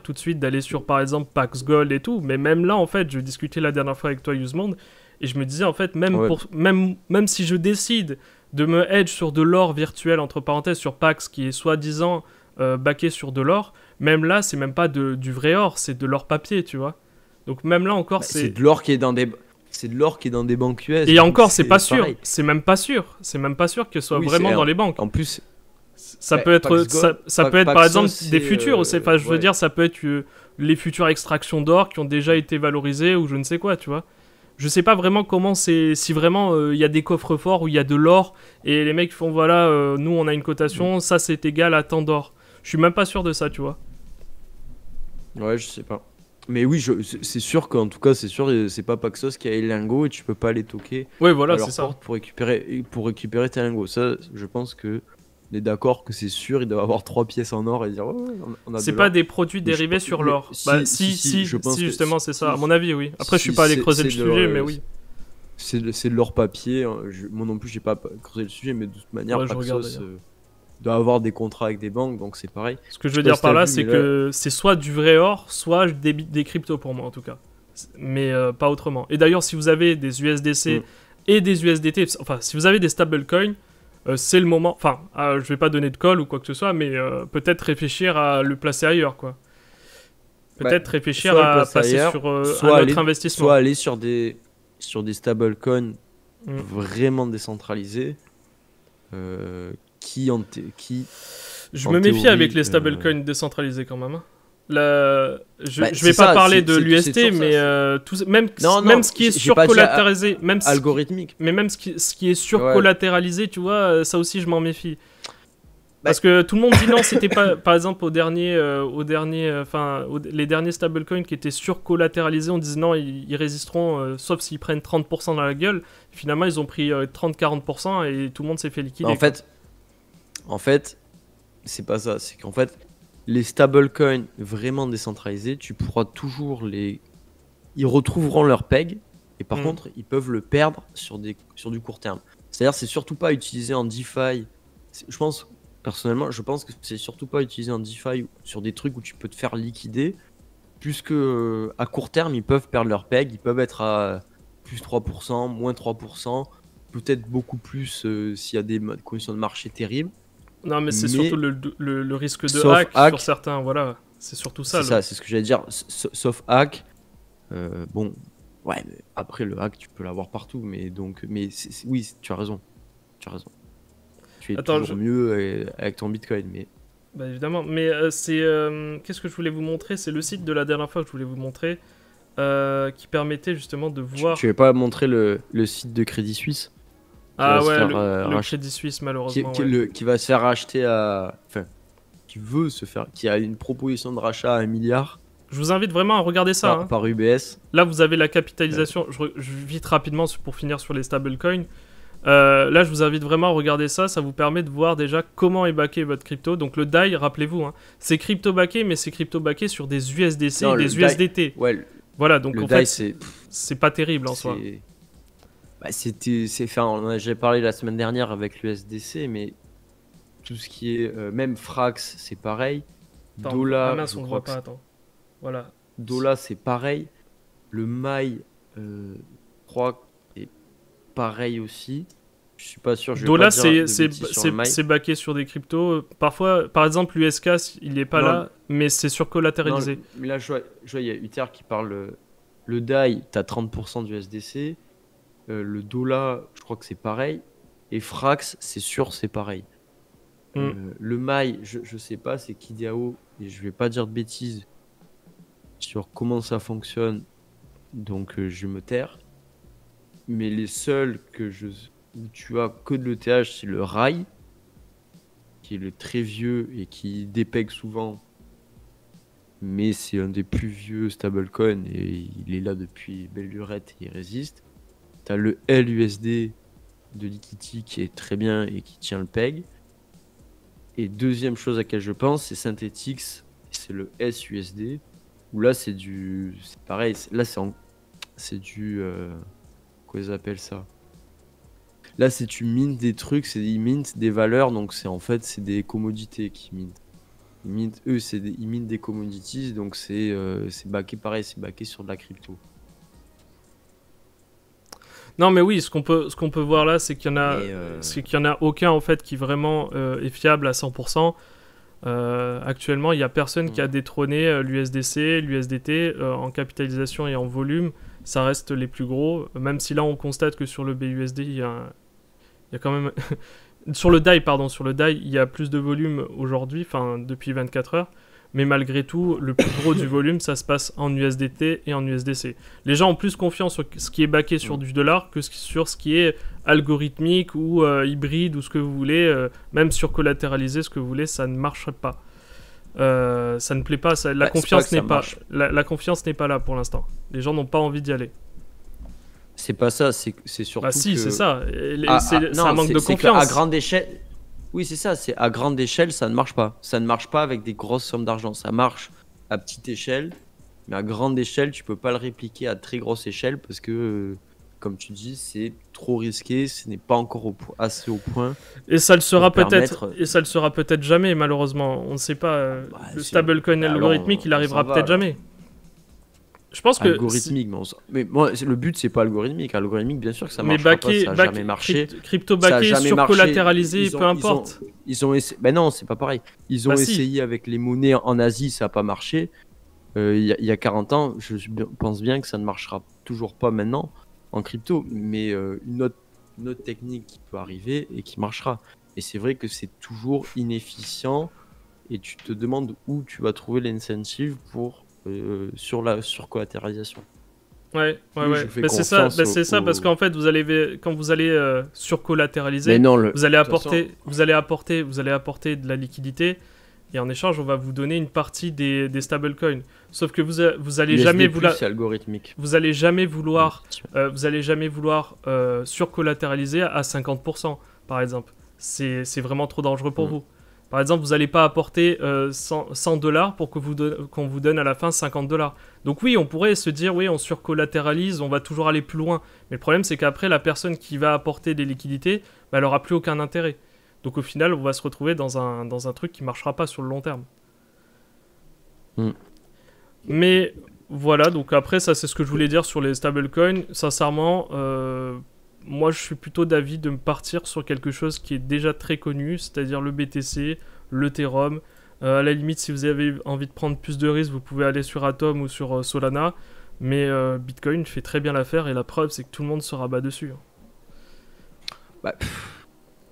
tout de suite d'aller sur par exemple Pax Gold et tout, mais même là en fait, je discutais la dernière fois avec toi Usemonde et je me disais en fait même si je décide de me hedge sur de l'or virtuel entre parenthèses sur Pax qui est soi-disant backé sur de l'or, même là c'est même pas du vrai or, c'est de l'or papier, tu vois. Donc même là encore c'est de l'or qui est dans des banques US. Et encore c'est pas sûr, c'est même pas sûr que ce soit vraiment dans les banques. En plus ça peut être par exemple des futurs, je veux dire ça peut être les futures extractions d'or qui ont déjà été valorisées ou je ne sais quoi, tu vois. Je sais pas vraiment comment si vraiment il y a des coffres forts où il y a de l'or et les mecs font voilà, nous on a une cotation, ça c'est égal à tant d'or. Je suis même pas sûr de ça, tu vois. Ouais, je sais pas. Mais oui, c'est sûr qu'en tout cas, c'est pas Paxos qui a les lingots et tu peux pas les toquer. Ouais, voilà, c'est ça. Pour récupérer tes lingots. Ça, je pense que on est d'accord que c'est sûr, il doit avoir 3 pièces en or et dire on a c'est pas des produits dérivés sur l'or. Si, justement, c'est ça. À mon avis, oui. Après, je suis pas allé creuser le sujet, mais oui. C'est de l'or papier. Moi non plus, j'ai pas creusé le sujet, mais de toute manière, Paxos doit avoir des contrats avec des banques, donc c'est pareil. Ce que je veux dire par là, c'est que c'est soit du vrai or, soit des cryptos pour moi, en tout cas. Mais pas autrement. Et d'ailleurs, si vous avez des USDC et des USDT, enfin, si vous avez des stablecoins, c'est le moment, enfin, je vais pas donner de call ou quoi que ce soit, mais peut-être réfléchir à le placer ailleurs, quoi. Peut-être réfléchir à passer sur un autre investissement. Soit aller sur des stablecoins vraiment décentralisés, je me méfie avec les stablecoins décentralisés quand même. Je vais pas parler de l'UST, mais même ce qui est surcollatéralisé, algorithmique. Mais même ce qui est surcollatéralisé, tu vois, ça aussi je m'en méfie. Parce que tout le monde dit non, c'était pas, par exemple, les derniers stablecoins qui étaient surcollatéralisés, on disait non, ils résisteront, sauf s'ils prennent 30% dans la gueule. Finalement, ils ont pris 30-40% et tout le monde s'est fait liquider. En fait, c'est pas ça. C'est qu'en fait, les stablecoins vraiment décentralisés, tu pourras toujours les. Ils retrouveront leur peg, et par contre, ils peuvent le perdre sur du court terme. C'est-à-dire, c'est surtout pas utilisé en DeFi. Personnellement, je pense que c'est surtout pas utilisé en DeFi sur des trucs où tu peux te faire liquider, puisque à court terme, ils peuvent perdre leur peg, ils peuvent être à plus 3%, moins 3%, peut-être beaucoup plus s'il y a des conditions de marché terribles. Non, mais c'est surtout le risque de hack sur certains, voilà. C'est surtout ça. C'est ça, c'est ce que j'allais dire. Sauf hack, bon, ouais, mais après le hack, tu peux l'avoir partout, mais oui, tu as raison. Tu es toujours mieux avec ton Bitcoin, mais. Bah évidemment, mais qu'est-ce que je voulais vous montrer? C'est le site de la dernière fois que je voulais vous montrer, qui permettait justement de voir. Tu ne vais pas montrer le site de Crédit Suisse? Ah ouais, le Crédit Suisse, malheureusement. Qui va se faire racheter enfin, qui a une proposition de rachat à 1 milliard. Je vous invite vraiment à regarder ça. Par UBS. Là, vous avez la capitalisation. Je vite rapidement pour finir sur les stablecoins. Là, je vous invite vraiment à regarder ça. Ça vous permet de voir déjà comment est backé votre crypto. Donc, le DAI, rappelez-vous, c'est crypto backé, mais c'est crypto backé sur des USDC et des USDT. Ouais, voilà, donc en DAI, fait, c'est pas terrible en soi. J'ai parlé la semaine dernière avec l'USDC, mais tout ce qui est même Frax, c'est pareil. Dola, on voit pas, attends. Voilà. Dola, c'est pareil. Le MAI, je crois, est pareil aussi. Je suis pas sûr. Dola, c'est backé sur des cryptos. Parfois, par exemple, l'USK, il est pas là, mais c'est surcollatéralisé. Mais là, je vois, il y a Uther qui parle. Le DAI, tu as 30% du USDC. Le Dola, je crois que c'est pareil. Et Frax, c'est sûr, c'est pareil. Le MAI, je sais pas, c'est Kidiao. Et je vais pas dire de bêtises sur comment ça fonctionne. Donc, je me taire. Mais les seuls où tu as que de l'ETH, c'est le RAI, qui est le très vieux et qui dépègue souvent. Mais c'est un des plus vieux stablecoins et il est là depuis belle lurette et il résiste. Tu as le LUSD de Liquidity qui est très bien et qui tient le peg. Et deuxième chose à laquelle je pense, c'est Synthetix, c'est le SUSD, où là c'est pareil, là c'est du... quoi ils appellent ça? Là c'est tu mintes des trucs, ils mintent des valeurs, donc c'est des commodités qui mintent. Ils mintent des commodities, donc c'est backé pareil, c'est backé sur de la crypto. Non mais oui, ce qu'on peut voir là, c'est qu'il y en a aucun en fait qui vraiment est fiable à 100%. Actuellement, il n'y a personne qui a détrôné l'USDC, l'USDT en capitalisation et en volume. Ça reste les plus gros, même si là on constate que sur le BUSD, il y a quand même... sur le DAI, il y a plus de volume aujourd'hui, enfin depuis 24 heures. Mais malgré tout, le plus gros du volume, ça se passe en USDT et en USDC. Les gens ont plus confiance sur ce qui est backé sur du dollar que sur ce qui est algorithmique ou hybride ou ce que vous voulez, même sur collatéralisé, ce que vous voulez, ça ne marche pas. Ça ne plaît pas, la confiance n'est pas là pour l'instant. Les gens n'ont pas envie d'y aller. C'est pas ça, c'est surtout bah si, que... c'est ça. C'est un manque de confiance. À grande échelle... Oui, c'est ça, c'est à grande échelle, ça ne marche pas. Ça ne marche pas avec des grosses sommes d'argent. Ça marche à petite échelle, mais à grande échelle, tu peux pas le répliquer à très grosse échelle parce que, comme tu dis, c'est trop risqué, ce n'est pas encore assez au point. Et ça le sera peut-être jamais, malheureusement. On ne sait pas. Le stablecoin algorithmique, il arrivera peut-être jamais. Je pense que algorithmique, mais moi le but c'est pas algorithmique. Algorithmique, bien sûr que ça marche pas, ça a jamais marché. Crypto backé, surcollatéralisé, peu importe. Ils ont essayé, ben non, c'est pas pareil. Ils ont essayé avec les monnaies en Asie, ça a pas marché. Il y a 40 ans, je pense bien que ça ne marchera toujours pas maintenant en crypto, mais une autre technique qui peut arriver et qui marchera. Et c'est vrai que c'est toujours inefficient et tu te demandes où tu vas trouver l'incentive pour sur la surcollatéralisation. Ouais, ouais, Plus ouais. je fais Mais c'est ça, confiance c'est ça, parce qu'en fait, quand vous allez Mais surcollatéraliser, non, vous allez de toute façon, vous allez apporter de la liquidité, et en échange, on va vous donner une partie des stablecoins. Sauf que vous allez jamais USD+, c'est algorithmique. vous allez jamais vouloir, surcollatéraliser à 50%, par exemple. C'est vraiment trop dangereux pour vous. Par exemple, vous n'allez pas apporter 100 dollars pour qu'on vous donne à la fin 50 dollars. Donc oui, on pourrait se dire, oui, on surcollatéralise, on va toujours aller plus loin. Mais le problème, c'est qu'après, la personne qui va apporter des liquidités, bah, elle n'aura plus aucun intérêt. Donc au final, on va se retrouver dans un truc qui ne marchera pas sur le long terme. Mm. Mais voilà, donc après, ça c'est ce que je voulais dire sur les stablecoins. Sincèrement, moi je suis plutôt d'avis de me partir sur quelque chose qui est déjà très connu, c'est-à-dire le BTC, l'Ethereum. À la limite, si vous avez envie de prendre plus de risques, vous pouvez aller sur Atom ou sur Solana. Mais Bitcoin fait très bien l'affaire et la preuve, c'est que tout le monde se rabat dessus. Bah,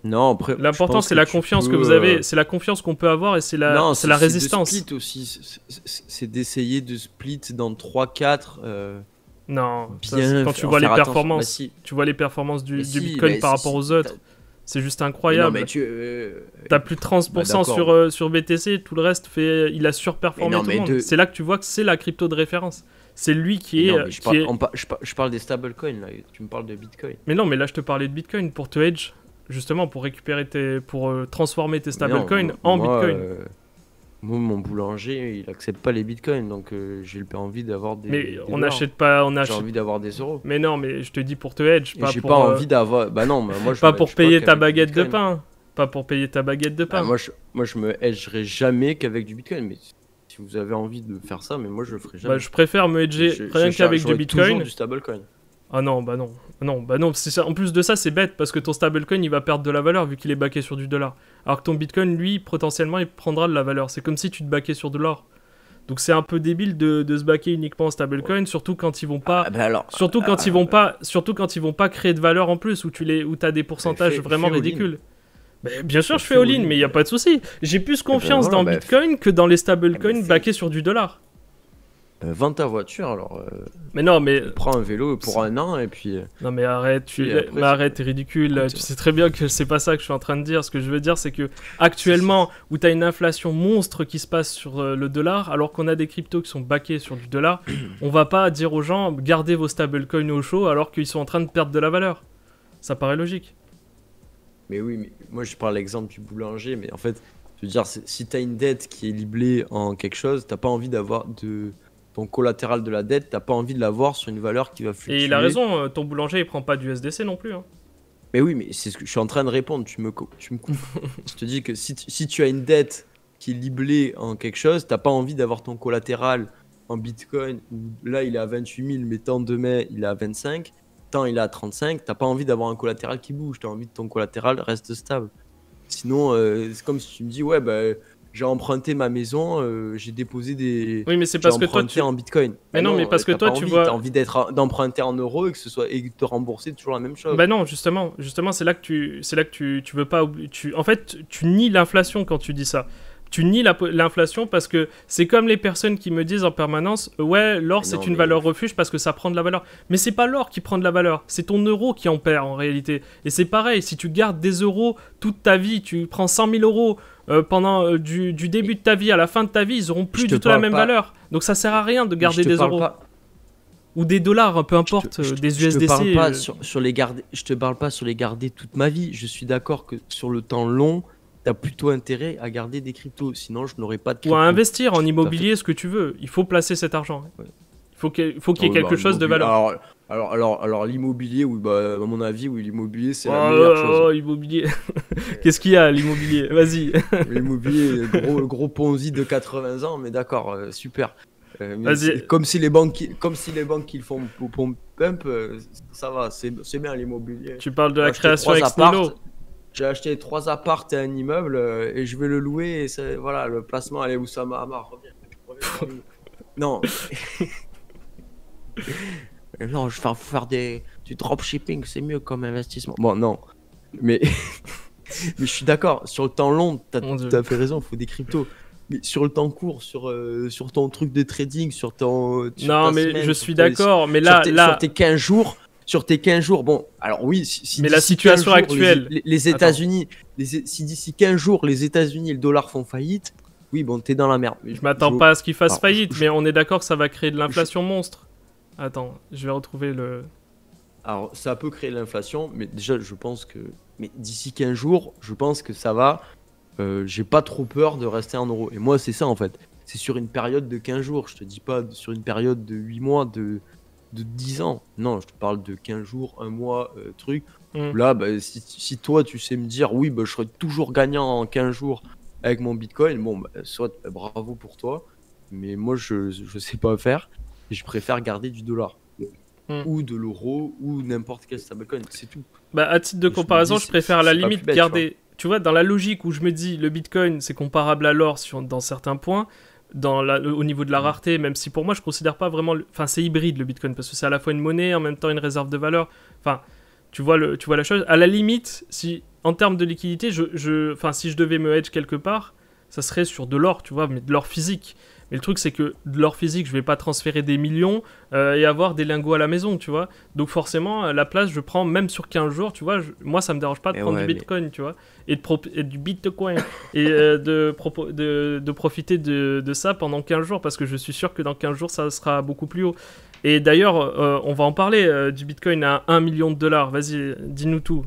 non, après, l'important, c'est la confiance que vous avez, c'est la confiance qu'on peut avoir et c'est la résistance. C'est de split aussi, c'est d'essayer de split dans 3-4. Non, bien, quand tu vois les performances, bah, si. tu vois les performances du Si, Bitcoin bah, par si, rapport aux autres, c'est juste Non, incroyable. mais T'as plus de 30% bah, d'accord. sur BTC, tout le reste il a surperformé Mais non, tout le mais monde. C'est là que tu vois que c'est la crypto de référence. C'est lui qui Mais est. non, mais je parle des stablecoins là, tu me parles de Bitcoin. Mais non, mais là je te parlais de Bitcoin pour te hedge, justement pour récupérer pour transformer tes stablecoins en Bitcoin. Moi, mon boulanger, il accepte pas les bitcoins, donc j'ai pas envie d'avoir des. Mais des on dollars. n'achète pas, J'ai envie d'avoir des euros. Mais non, mais je te dis pour te hedge, Et pas j'ai pour. pas envie d'avoir. Bah non, moi je pas me pour hedge payer ta qu'avec du baguette de bitcoin. pain. Pas pour payer ta baguette de pain. Bah, moi je me hedgerai jamais qu'avec du bitcoin, mais si vous avez envie de faire ça, mais moi je le ferai jamais. Bah, je préfère me hedger rien qu'avec du Bitcoin. Toujours du stablecoin. Ah non, bah non. Bah non, en plus de ça, c'est bête parce que ton stablecoin il va perdre de la valeur vu qu'il est backé sur du dollar. Alors que ton Bitcoin, lui, potentiellement, il prendra de la valeur. C'est comme si tu te backais sur de l'or. Donc c'est un peu débile de se backer uniquement en stablecoin, surtout quand ils vont pas. Ah, bah alors, surtout quand ils vont pas créer de valeur en plus, où t'as des pourcentages vraiment ridicules. Mais bien sûr, je fais all-in, mais il y a pas de souci. J'ai plus confiance dans Bitcoin que dans les stablecoins backés sur du dollar. Vends ta voiture alors. Mais non, mais prends un vélo pour un an et puis. Non mais arrête, t'es ridicule. Tu sais très bien que c'est pas ça que je suis en train de dire. Ce que je veux dire, c'est que actuellement, où t'as une inflation monstre qui se passe sur le dollar, alors qu'on a des cryptos qui sont backés sur du dollar, on va pas dire aux gens gardez vos stablecoins au chaud alors qu'ils sont en train de perdre de la valeur. Ça paraît logique. Mais oui, mais moi je parle l'exemple du boulanger, mais en fait, je veux dire, si t'as une dette qui est liblée en quelque chose, t'as pas envie d'avoir ton collatéral de la dette, t'as pas envie de l'avoir sur une valeur qui va fluctuer. Et il a raison, ton boulanger il prend pas du SDC non plus. Hein. Mais oui, mais c'est ce que je suis en train de répondre, tu me coupes. Je te dis que si tu as une dette qui est liblée en quelque chose, t'as pas envie d'avoir ton collatéral en Bitcoin, où là il est à 28 000, mais tant demain il est à 25, tant il est à 35, t'as pas envie d'avoir un collatéral qui bouge, t'as envie que ton collatéral reste stable. Sinon, c'est comme si tu me dis, ouais, bah, j'ai emprunté ma maison, j'ai déposé des. Oui, mais c'est parce que toi tu en Bitcoin. Mais non, mais parce que toi tu vois. T'as envie d'emprunter en euros et que ce soit et de te rembourser toujours la même chose. Bah non, justement, c'est là que tu veux pas oublier. En fait, tu nies l'inflation quand tu dis ça. Tu nies l'inflation parce que c'est comme les personnes qui me disent en permanence ouais, l'or c'est une valeur refuge parce que ça prend de la valeur. Mais c'est pas l'or qui prend de la valeur, c'est ton euro qui en perd en réalité. Et c'est pareil, si tu gardes des euros toute ta vie, tu prends 100 000 euros pendant du début de ta vie à la fin de ta vie, ils auront plus du tout la même valeur. Donc ça sert à rien de garder des euros. Ou des dollars, peu importe, des USDC. Je te parle pas sur les garder. Je te parle pas sur les garder toute ma vie. Je suis d'accord que sur le temps long, t'as plutôt intérêt à garder des cryptos, sinon je n'aurais pas de cryptos. Ou à investir en immobilier, ce que tu veux. Il faut placer cet argent. Ouais. Il faut qu'il y ait quelque chose de valeur. Alors l'immobilier, oui, bah, à mon avis, oui, l'immobilier c'est la meilleure chose. Oh, immobilier. Qu'est-ce qu'il y a l'immobilier? Vas-y. L'immobilier, gros Ponzi de 80 ans, mais d'accord, super. Comme si les banques qui le font pump, ça va, c'est bien l'immobilier. Tu parles de la création ex nihilo. J'ai acheté 3 apparts et un immeuble et je vais le louer et voilà, le placement, allez, Oussama Hamar, reviens. Non. Non, je vais faire du dropshipping, c'est mieux comme investissement. Bon, non. Mais je suis d'accord, sur le temps long, t'as tout à fait raison, il faut des cryptos. Mais sur le temps court, sur ton truc de trading, sur Non, ta mais semaine, je suis d'accord, mais sur là, tes 15 jours, bon, alors oui, si mais la d'ici 15 situation jours, actuelle. les Attends. États-Unis, si d'ici 15 jours, les États-Unis et le dollar font faillite, oui, bon, t'es dans la merde. Je m'attends pas à ce qu'il fasse alors, faillite, mais on est d'accord que ça va créer de l'inflation monstre. Attends, je vais retrouver le. alors, ça peut créer de l'inflation, mais déjà, je pense que. Mais d'ici 15 jours, je pense que ça va. J'ai pas trop peur de rester en euros. Et moi, c'est ça en fait. C'est sur une période de 15 jours. Je te dis pas sur une période de 8 mois, de 10 ans. Non, je te parle de 15 jours, un mois, truc. Hmm. Là, bah, si toi, tu sais me dire, oui, bah, je serai toujours gagnant en 15 jours avec mon Bitcoin, bon, bah, soit bravo pour toi. Mais moi, je sais pas faire. Et je préfère garder du dollar. Hmm. Ou de l'euro, ou n'importe quel stablecoin. C'est tout. Bah, à titre de Et je me comparaison, dis, je préfère à la c'est pas plus limite bête, garder. Tu vois, dans la logique où je me dis le Bitcoin c'est comparable à l'or dans certains points, au niveau de la Mm. rareté, même si pour moi je considère pas vraiment. Enfin, c'est hybride le Bitcoin parce que c'est à la fois une monnaie, en même temps une réserve de valeur. Enfin, tu vois la chose. À la limite, si en termes de liquidité, enfin, si je devais me hedge quelque part, ça serait sur de l'or, tu vois, mais de l'or physique. Mais le truc, c'est que de l'or physique, je vais pas transférer des millions et avoir des lingots à la maison, tu vois. Donc forcément, la place, je prends même sur 15 jours, tu vois. Moi, ça me dérange pas de Et prendre ouais, du mais Bitcoin, tu vois. Et du Bitcoin. Et de profiter de ça pendant 15 jours, parce que je suis sûr que dans 15 jours, ça sera beaucoup plus haut. Et d'ailleurs, on va en parler du Bitcoin à 1 million de dollars. Vas-y, dis-nous tout.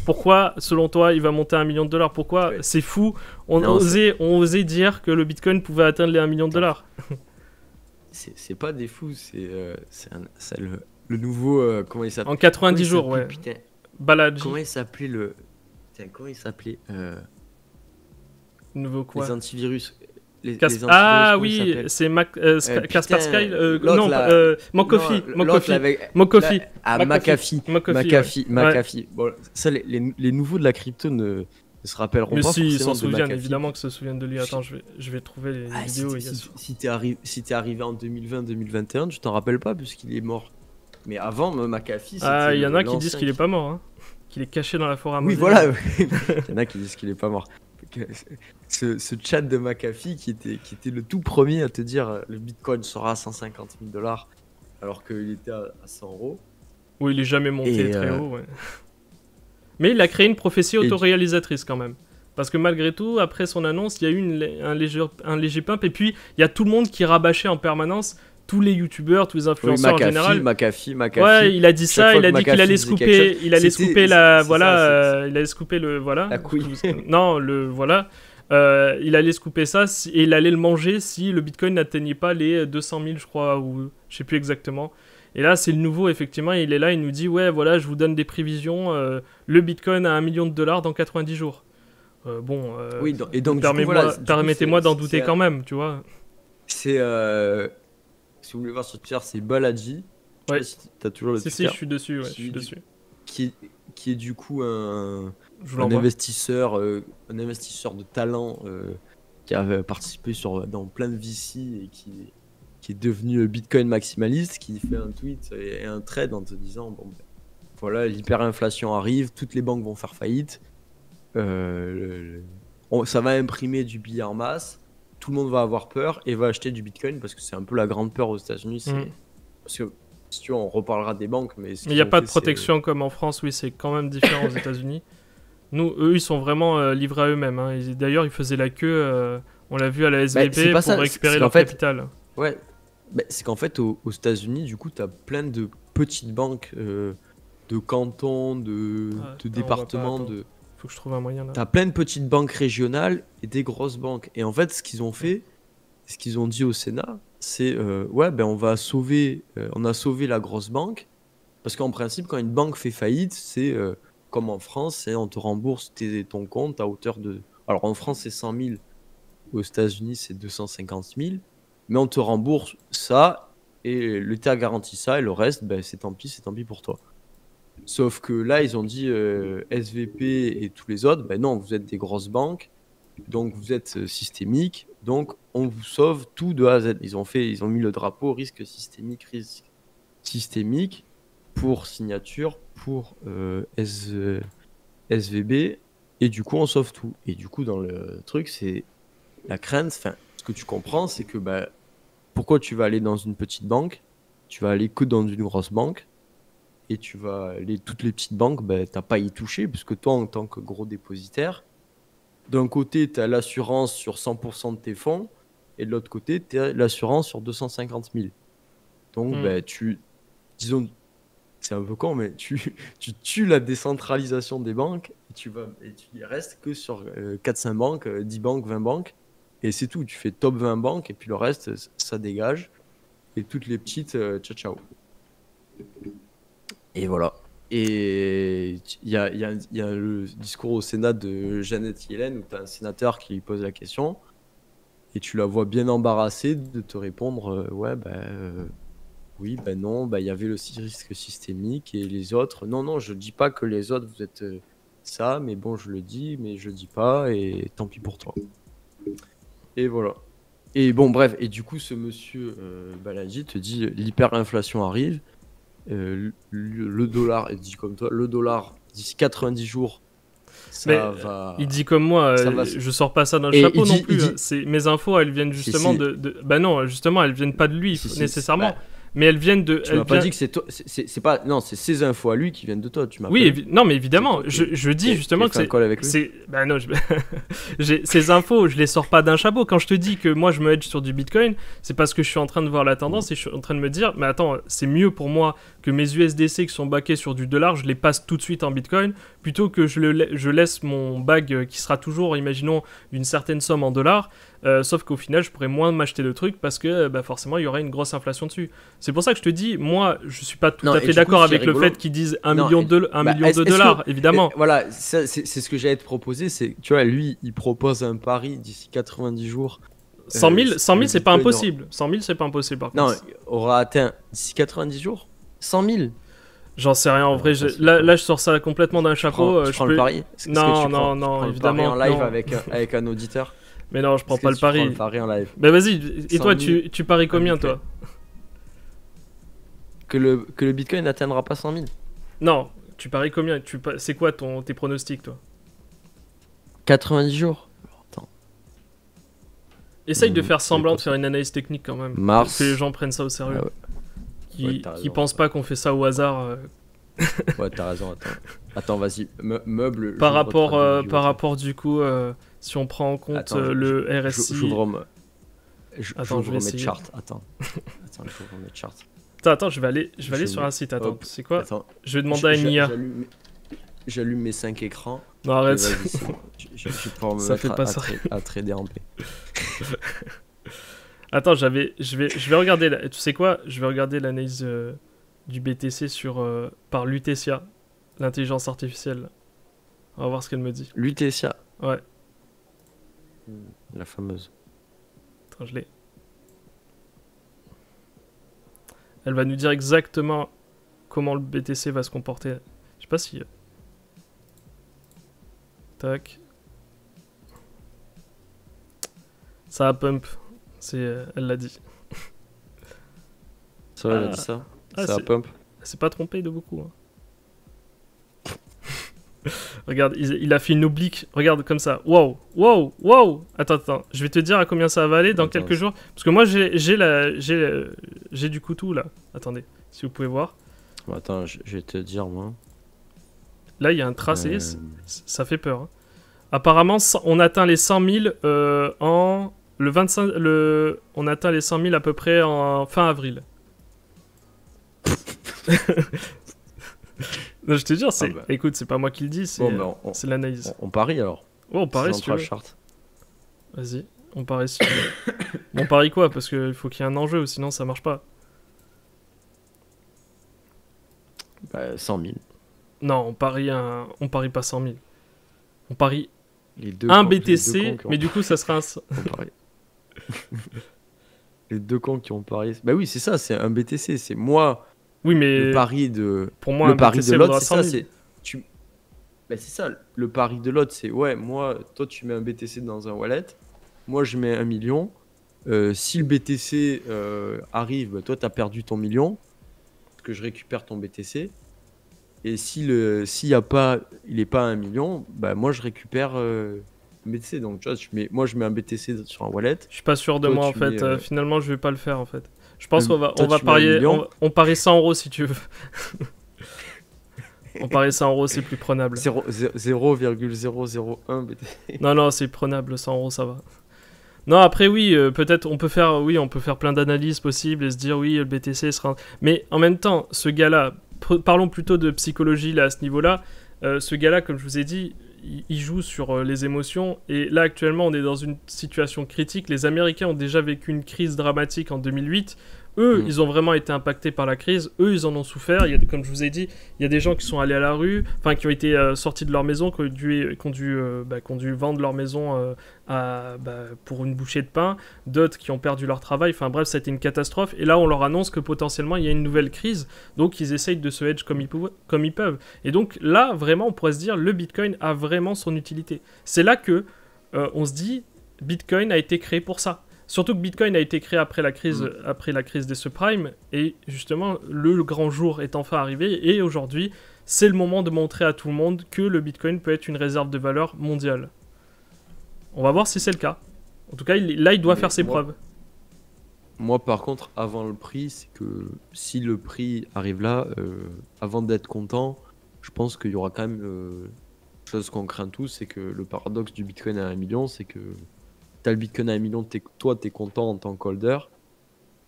Pourquoi, selon toi, il va monter à 1 million de dollars? Pourquoi? ouais. C'est fou. On Non, osait dire que le Bitcoin pouvait atteindre les 1 million de attends, dollars. c'est pas des fous, c'est le nouveau. Comment il En s'appelle? Comment 90 il jours, s'appelait, ouais. putain? Balaji, Comment il s'appelait le. Putain, comment il s'appelait nouveau les quoi? antivirus. Les antivirus, Ah comment il oui, s'appelle? c'est Kaspersky. Putain, Non, l'autre là. McAfee. Non, l'autre là avec. McAfee. Ah, McAfee. McAfee. McAfee, ouais. Ouais. McAfee. Bon, ça, les nouveaux de la crypto ne se rappelleront Mais pas si, ils forcément s'en de souviennent, McAfee. évidemment que se souviennent de lui. Attends, je vais trouver les Ah, vidéos. Il y a sur- si t'es arrivé en 2020-2021, tu t'en rappelles pas puisqu'il est mort. Mais avant, McAfee, Ah, c'était il y en a qui disent l'ancien qu'il est pas mort, hein. Qu'il est caché dans la forêt Oui, amazonienne. voilà. Il y en a qui disent qu'il est pas mort. Ce chat de McAfee qui était le tout premier à te dire le Bitcoin sera à 150 000 dollars alors qu'il était à 100 euros. Oui, il est jamais monté Et, très haut, ouais. Mais il a créé une prophétie et autoréalisatrice quand même. Parce que malgré tout, après son annonce, il y a eu un léger pump. Et puis, il y a tout le monde qui rabâchait en permanence tous les youtubeurs, tous les oui, influenceurs en général. McAfee. Ouais, il a dit Chaque ça, fois il a que dit qu'il McAfee allait disait scooper, quelque chose, il allait c'était- scooper la, c'est voilà, ça, il allait scooper le, voilà. la couille. Non, le, voilà. Il allait scooper ça et il allait le manger si le Bitcoin n'atteignait pas les 200 000, je crois, ou je sais plus exactement. Et là, c'est le nouveau, effectivement, il est là, il nous dit, ouais, voilà, je vous donne des prévisions, le Bitcoin à 1 million de dollars dans 90 jours. Bon, Oui, et donc du coup, voilà, permettez-moi d'en douter quand même, tu vois. C'est si vous voulez voir sur Twitter, c'est Balaji. Je sais Ouais. pas si t'as toujours le Si, Twitter. je suis dessus, ouais, je Qui suis est du- dessus. qui est du coup Je vous un l'envoie. un investisseur de talent qui a participé dans plein de VC et qui est devenu Bitcoin maximaliste, qui fait un tweet et un trade en te disant bon, ben, voilà, l'hyperinflation arrive, toutes les banques vont faire faillite, ça va imprimer du billet en masse, tout le monde va avoir peur et va acheter du Bitcoin parce que c'est un peu la grande peur aux États-Unis. Parce que si tu veux, on reparlera des banques, mais Mais il n'y a pas de protection comme en France, oui, c'est quand même différent aux États-Unis. Nous, eux, ils sont vraiment livrés à eux-mêmes. Hein. D'ailleurs, ils faisaient la queue, on l'a vu à la SVB, pour récupérer leur capital. Ouais, c'est qu'en fait, aux États-Unis, du coup, tu as plein de petites banques de cantons, de départements. Faut que je trouve un moyen là. Tu as plein de petites banques régionales et des grosses banques. Et en fait, ce qu'ils ont fait, ce qu'ils ont dit au Sénat, c'est ouais, ben on a sauvé la grosse banque. Parce qu'en principe, quand une banque fait faillite, c'est comme en France, on te rembourse ton compte à hauteur de. Alors en France, c'est 100 000. Aux États-Unis, c'est 250 000. Mais on te rembourse ça et l'État garantit ça. Et le reste, ben, c'est tant pis pour toi. Sauf que là, ils ont dit SVP et tous les autres, ben non, vous êtes des grosses banques, donc vous êtes systémique, donc on vous sauve tout de A à Z. Ils ont mis le drapeau risque systémique pour signature, pour SVB, et du coup on sauve tout. Et du coup dans le truc, c'est la crainte, enfin, ce que tu comprends, c'est que bah, pourquoi tu vas aller dans une petite banque, tu vas aller que dans une grosse banque, et tu vas aller toutes les petites banques, bah, t'as pas à y toucher, puisque toi, en tant que gros dépositaire, d'un côté, tu as l'assurance sur 100% de tes fonds, et de l'autre côté, tu as l'assurance sur 250 000. Donc, bah, disons, c'est un peu con, mais tu tues la décentralisation des banques, et tu y restes que sur 4-5 banques, 10 banques, 20 banques, et c'est tout. Tu fais top 20 banques, et puis le reste, ça dégage. Et toutes les petites, ciao ciao. Et voilà. Et il y a le discours au Sénat de Janet Yellen où tu as un sénateur qui lui pose la question et tu la vois bien embarrassée de te répondre ouais, oui, non, il y avait le risque systémique et les autres. Non, non, je dis pas que les autres vous êtes ça, mais bon, je le dis, mais je le dis pas et tant pis pour toi. Et voilà. Et bon, bref, et du coup, ce monsieur Balaji te dit l'hyperinflation arrive. Le dollar, il dit comme toi, le dollar d'ici 90 jours, ça va. Il dit comme moi, je sors pas ça d'un chapeau non plus. Mes infos, elles viennent justement de. Bah non, justement, elles viennent pas de lui nécessairement. Mais elles viennent de. Tu m'as pas dit que c'est toi. C'est pas. Non, c'est ses infos à lui qui viennent de toi. Tu m'as oui, non, mais évidemment. Je dis justement que c'est. Bah non, ces infos, je les sors pas d'un chapeau. Quand je te dis que moi je me hedge sur du Bitcoin, c'est parce que je suis en train de voir la tendance et je suis en train de me dire, mais attends, c'est mieux pour moi que mes USDC qui sont backés sur du dollar, je les passe tout de suite en Bitcoin plutôt que je laisse mon bag qui sera toujours, imaginons, d'une certaine somme en dollars. Sauf qu'au final, je pourrais moins m'acheter de trucs parce que forcément, il y aurait une grosse inflation dessus. C'est pour ça que je te dis, moi, je suis pas tout à fait d'accord avec le fait qu'ils disent 1 million de dollars, évidemment. Voilà, c'est ce que j'allais te proposer. C'est, tu vois, lui, il propose un pari d'ici 90 jours. 100 000, c'est pas impossible. 100 000, c'est pas impossible, par contre. Non, aura atteint d'ici 90 jours 100 000. J'en sais rien, en vrai. Là, je sors ça complètement d'un chapeau. Je prends le pari. Non, évidemment. En live avec un auditeur. Mais non, je prends pas le pari. Le pari en live. Mais vas-y, et toi, tu paries combien, toi? Que le Bitcoin n'atteindra pas 100 000. Non, tu paries combien? C'est quoi tes pronostics, toi? 90 jours. Attends. Essaye de faire semblant de faire une analyse technique quand même. Mars. Que les gens prennent ça au sérieux. Ah ouais. Qui pensent pas qu'on fait ça au hasard. Ouais, t'as raison, attends, vas-y. Meuble. Par rapport du coup, si on prend en compte le RSI. J'ouvre mes charts. Attends, j'ouvre mes charts. Attends, je vais aller sur un site. Attends, c'est quoi? Je vais demander à une IA. J'allume mes 5 écrans. Non, arrête. Je vais pouvoir me mettre à trader en paix. Attends, je vais regarder. Tu sais quoi? Je vais regarder l'analyse du BTC par Lutetia, l'intelligence artificielle. On va voir ce qu'elle me dit. Lutetia? Ouais. La fameuse. Attends, je l'ai. Elle va nous dire exactement comment le BTC va se comporter. Je sais pas si... Tac. Ça a pump. Elle l'a dit. Ça va, elle a dit ça. Ça a pump. Elle s'est pas trompée de beaucoup. Hein. Regarde, il a fait une oblique. Regarde comme ça. Wow. Attends. Je vais te dire à combien ça va aller dans quelques jours. Parce que moi, j'ai du couteau là. Attendez, si vous pouvez voir. Bon, attends, je vais te dire moi. Là, il y a un tracé. Ça fait peur. Hein. Apparemment, on atteint les 100 000 on atteint les 100 000 à peu près en fin avril. Non, je te jure, écoute, c'est pas moi qui le dis, c'est l'analyse. On parie alors. Ouais, on parie si tu veux. Vas-y, on parie si tu veux. On parie quoi? Parce qu'il faut qu'il y ait un enjeu, sinon ça marche pas. 100 000. Non, on parie pas 100 000. On parie un BTC, mais du coup ça sera un... Les deux cons qui ont parié. Bah oui, c'est ça, c'est un BTC, c'est moi. Oui, mais le pari de pour moi, le pari BTC de l'autre, c'est ça, c'est c'est ça, le pari de l'autre, c'est ouais, moi, toi tu mets un BTC dans un wallet, moi je mets 1 million. Si le BTC arrive, toi tu as perdu ton million, parce que je récupère ton BTC. Et s'il est pas à 1 million, moi je récupère BTC. Donc, tu vois, moi, je mets un BTC sur un wallet. Je suis pas sûr de Toi, moi en tu fait. mets, Finalement, je vais pas le faire en fait. Je pense qu'on va, toi, on va tu mets un parier. million. On parie 100 € si tu veux. On parie 100 €, c'est plus prenable. 0,001 BTC. Non, non, c'est prenable. 100 € ça va. Non, après oui, peut-être on peut faire plein d'analyses possibles et se dire oui, le BTC sera. Mais en même temps, ce gars-là, parlons plutôt de psychologie là à ce niveau-là. Ce gars-là, comme je vous ai dit, il joue sur les émotions et là actuellement, on est dans une situation critique. Les Américains ont déjà vécu une crise dramatique en 2008. Eux, ils ont vraiment été impactés par la crise. Eux, ils en ont souffert. Comme je vous ai dit, il y a des gens qui sont allés à la rue, enfin qui ont été sortis de leur maison, qui ont dû vendre leur maison pour une bouchée de pain. D'autres qui ont perdu leur travail. Enfin bref, ça a été une catastrophe. Et là, on leur annonce que potentiellement, il y a une nouvelle crise. Donc, ils essayent de se hedge comme ils peuvent. Et donc là, vraiment, on pourrait se dire, le Bitcoin a vraiment son utilité. C'est là que on se dit, Bitcoin a été créé pour ça. Surtout que Bitcoin a été créé après la crise des subprimes, et justement, le grand jour est enfin arrivé, et aujourd'hui, c'est le moment de montrer à tout le monde que le Bitcoin peut être une réserve de valeur mondiale. On va voir si c'est le cas. En tout cas, là, il doit faire ses preuves. Moi, par contre, avant le prix, c'est que si le prix arrive là, avant d'être content, je pense qu'il y aura quand même chose qu'on craint tous, c'est que le paradoxe du Bitcoin à 1 million, c'est que t'as le Bitcoin à 1 million, toi t'es content en tant qu'holder,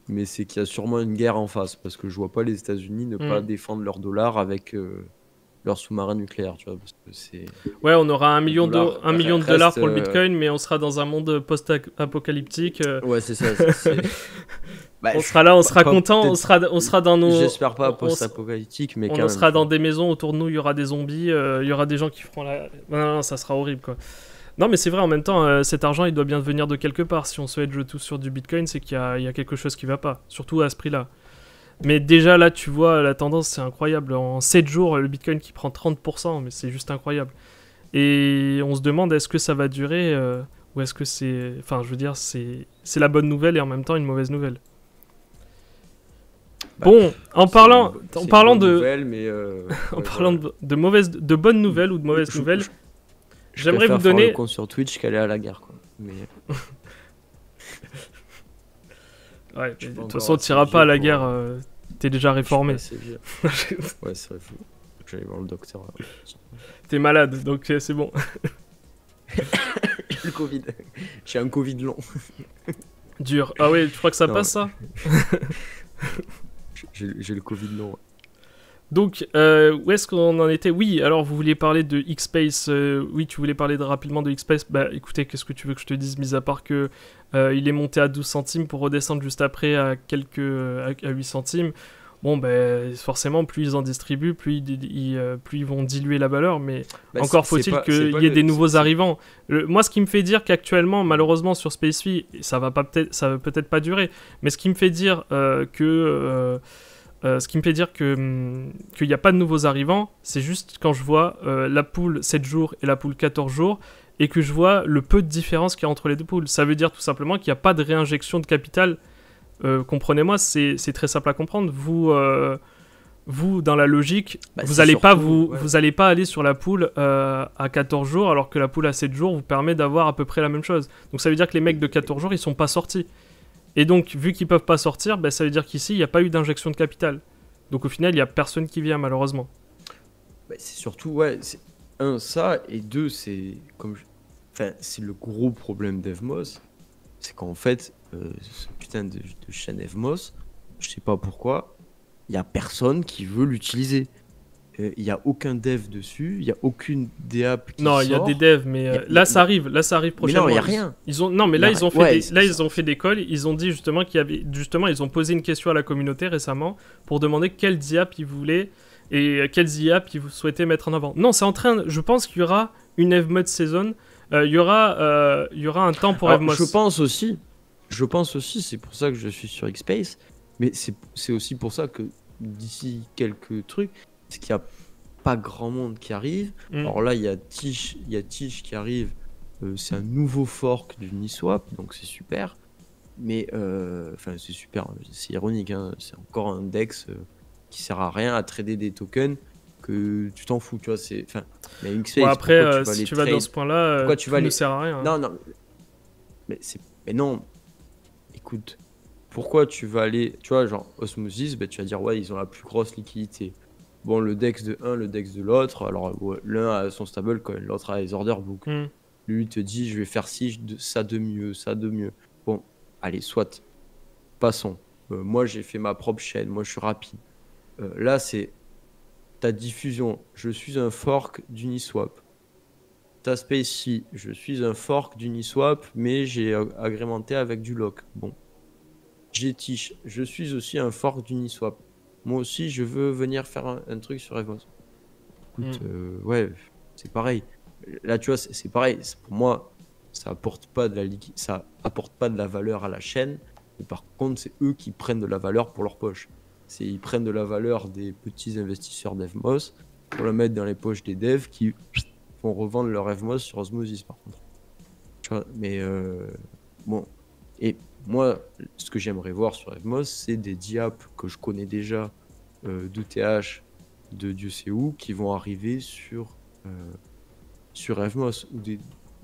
mais c'est qu'il y a sûrement une guerre en face, parce que je vois pas les États-Unis ne pas défendre leur dollar avec leur sous-marin nucléaire, tu vois, parce que c'est... Ouais, on aura 1 million de dollars pour le Bitcoin, mais on sera dans un monde post-apocalyptique. Ouais, c'est ça. Bah, on sera là, on sera content, on sera dans nos... J'espère pas post-apocalyptique, mais quand même. On sera dans des maisons, autour de nous, il y aura des zombies, il y aura des gens qui feront la... Non, ça sera horrible, quoi. Non, mais c'est vrai, en même temps, cet argent, il doit bien venir de quelque part. Si on se hedge tous sur du Bitcoin, c'est qu'il y a quelque chose qui va pas. Surtout à ce prix-là. Mais déjà, là, tu vois, la tendance, c'est incroyable. En 7 jours, le Bitcoin qui prend 30%, mais c'est juste incroyable. Et on se demande, est-ce que ça va durer ou est-ce que c'est... Enfin, je veux dire, c'est la bonne nouvelle et en même temps une mauvaise nouvelle. Bon, en parlant de... Nouvelle, mais en parlant de bonnes nouvelles ou de mauvaises nouvelles... J'aimerais vous donner le compte sur Twitch qu'aller à la guerre, quoi. Mais... ouais, de toute façon, tu n'iras pas à la guerre, t'es déjà réformé. Ouais, c'est vrai, j'allais voir le docteur. T'es malade, donc c'est bon. Le Covid. J'ai un Covid long. Dur. Ah ouais, tu crois que ça passe, ça? J'ai le Covid long, ouais. Donc, où est-ce qu'on en était? Oui, alors vous vouliez parler de Xspace. Oui, tu voulais parler rapidement de Xspace. Bah écoutez, qu'est-ce que tu veux que je te dise, mis à part que il est monté à 12 centimes pour redescendre juste après à 8 centimes. Bon, ben forcément, plus ils en distribuent, plus ils vont diluer la valeur, mais encore faut-il qu'il y ait des nouveaux arrivants. Moi, ce qui me fait dire qu'actuellement, malheureusement, sur SpaceFi, ça va peut-être pas durer, mais ce qui me fait dire qu'il n'y a pas de nouveaux arrivants, c'est juste quand je vois la pool 7 jours et la pool 14 jours, et que je vois le peu de différence qu'il y a entre les deux pools. Ça veut dire tout simplement qu'il n'y a pas de réinjection de capital. Comprenez-moi, c'est très simple à comprendre. Vous dans la logique, vous n'allez pas aller sur la pool à 14 jours, alors que la pool à 7 jours vous permet d'avoir à peu près la même chose. Donc ça veut dire que les mecs de 14 jours, ils sont pas sortis. Et donc, vu qu'ils peuvent pas sortir, ça veut dire qu'ici, il n'y a pas eu d'injection de capital. Donc au final, il n'y a personne qui vient, malheureusement. C'est surtout, ouais, ça, et deux, c'est c'est le gros problème d'Evmos, c'est qu'en fait, ce putain de chaîne Evmos, je sais pas pourquoi, il n'y a personne qui veut l'utiliser. Il n'y a aucun dev dessus, il n'y a aucune DApp qui sort. Non, il y a des devs, mais là ça arrive prochainement. Mais non, il n'y a rien. Ils ont fait des calls, ils ont dit justement ils ont posé une question à la communauté récemment pour demander quelles DApp ils voulaient et quelles DApp ils souhaitaient mettre en avant. Non, je pense qu'il y aura une Evmod season, il y aura un temps pour Evmos. Je pense aussi, c'est pour ça que je suis sur Xspace, mais c'est aussi pour ça que d'ici quelques trucs, c'est qu'il n'y a pas grand monde qui arrive. Alors là, il y a Tish qui arrive. C'est un nouveau fork du Uniswap, donc c'est super. Mais c'est super, c'est ironique. Hein. C'est encore un DEX qui sert à rien à trader des tokens que tu t'en fous, tu vois. Enfin, mais Bon, Inkspace, après, pourquoi tu vas si aller tu vas dans trade? ce point-là, Pourquoi tu tout vas ne aller. sert à rien, hein. Non, non, mais non, écoute, pourquoi tu vas aller, tu vois, genre Osmosis, ben, tu vas dire, ouais, ils ont la plus grosse liquidité. Bon, le DEX de un, le DEX de l'autre, alors ouais, l'un a son stablecoin, l'autre a les order books. Hmm. Lui, il te dit, je vais faire ça de mieux, ça de mieux. Bon, allez, soit, passons. Moi, j'ai fait ma propre chaîne, moi, je suis rapide. Là, c'est ta diffusion. Je suis un fork d'Uniswap. Ta Spacey, je suis un fork d'Uniswap, mais j'ai agrémenté avec du lock. Bon. Jetish, je suis aussi un fork d'Uniswap. Moi aussi, je veux venir faire un truc sur Evos. Écoute, ouais, c'est pareil. Là, tu vois, c'est pareil. Pour moi, ça apporte pas de ça apporte pas de la valeur à la chaîne. Mais par contre, c'est eux qui prennent de la valeur pour leur poche. Ils prennent de la valeur des petits investisseurs d'Evmos pour la mettre dans les poches des devs qui vont revendre leur Evmos sur Osmosis, par contre. Tu vois, mais bon. Et moi, ce que j'aimerais voir sur Evmos, c'est des diaps que je connais déjà d'ETH, de Dieu sait où, qui vont arriver sur Evmos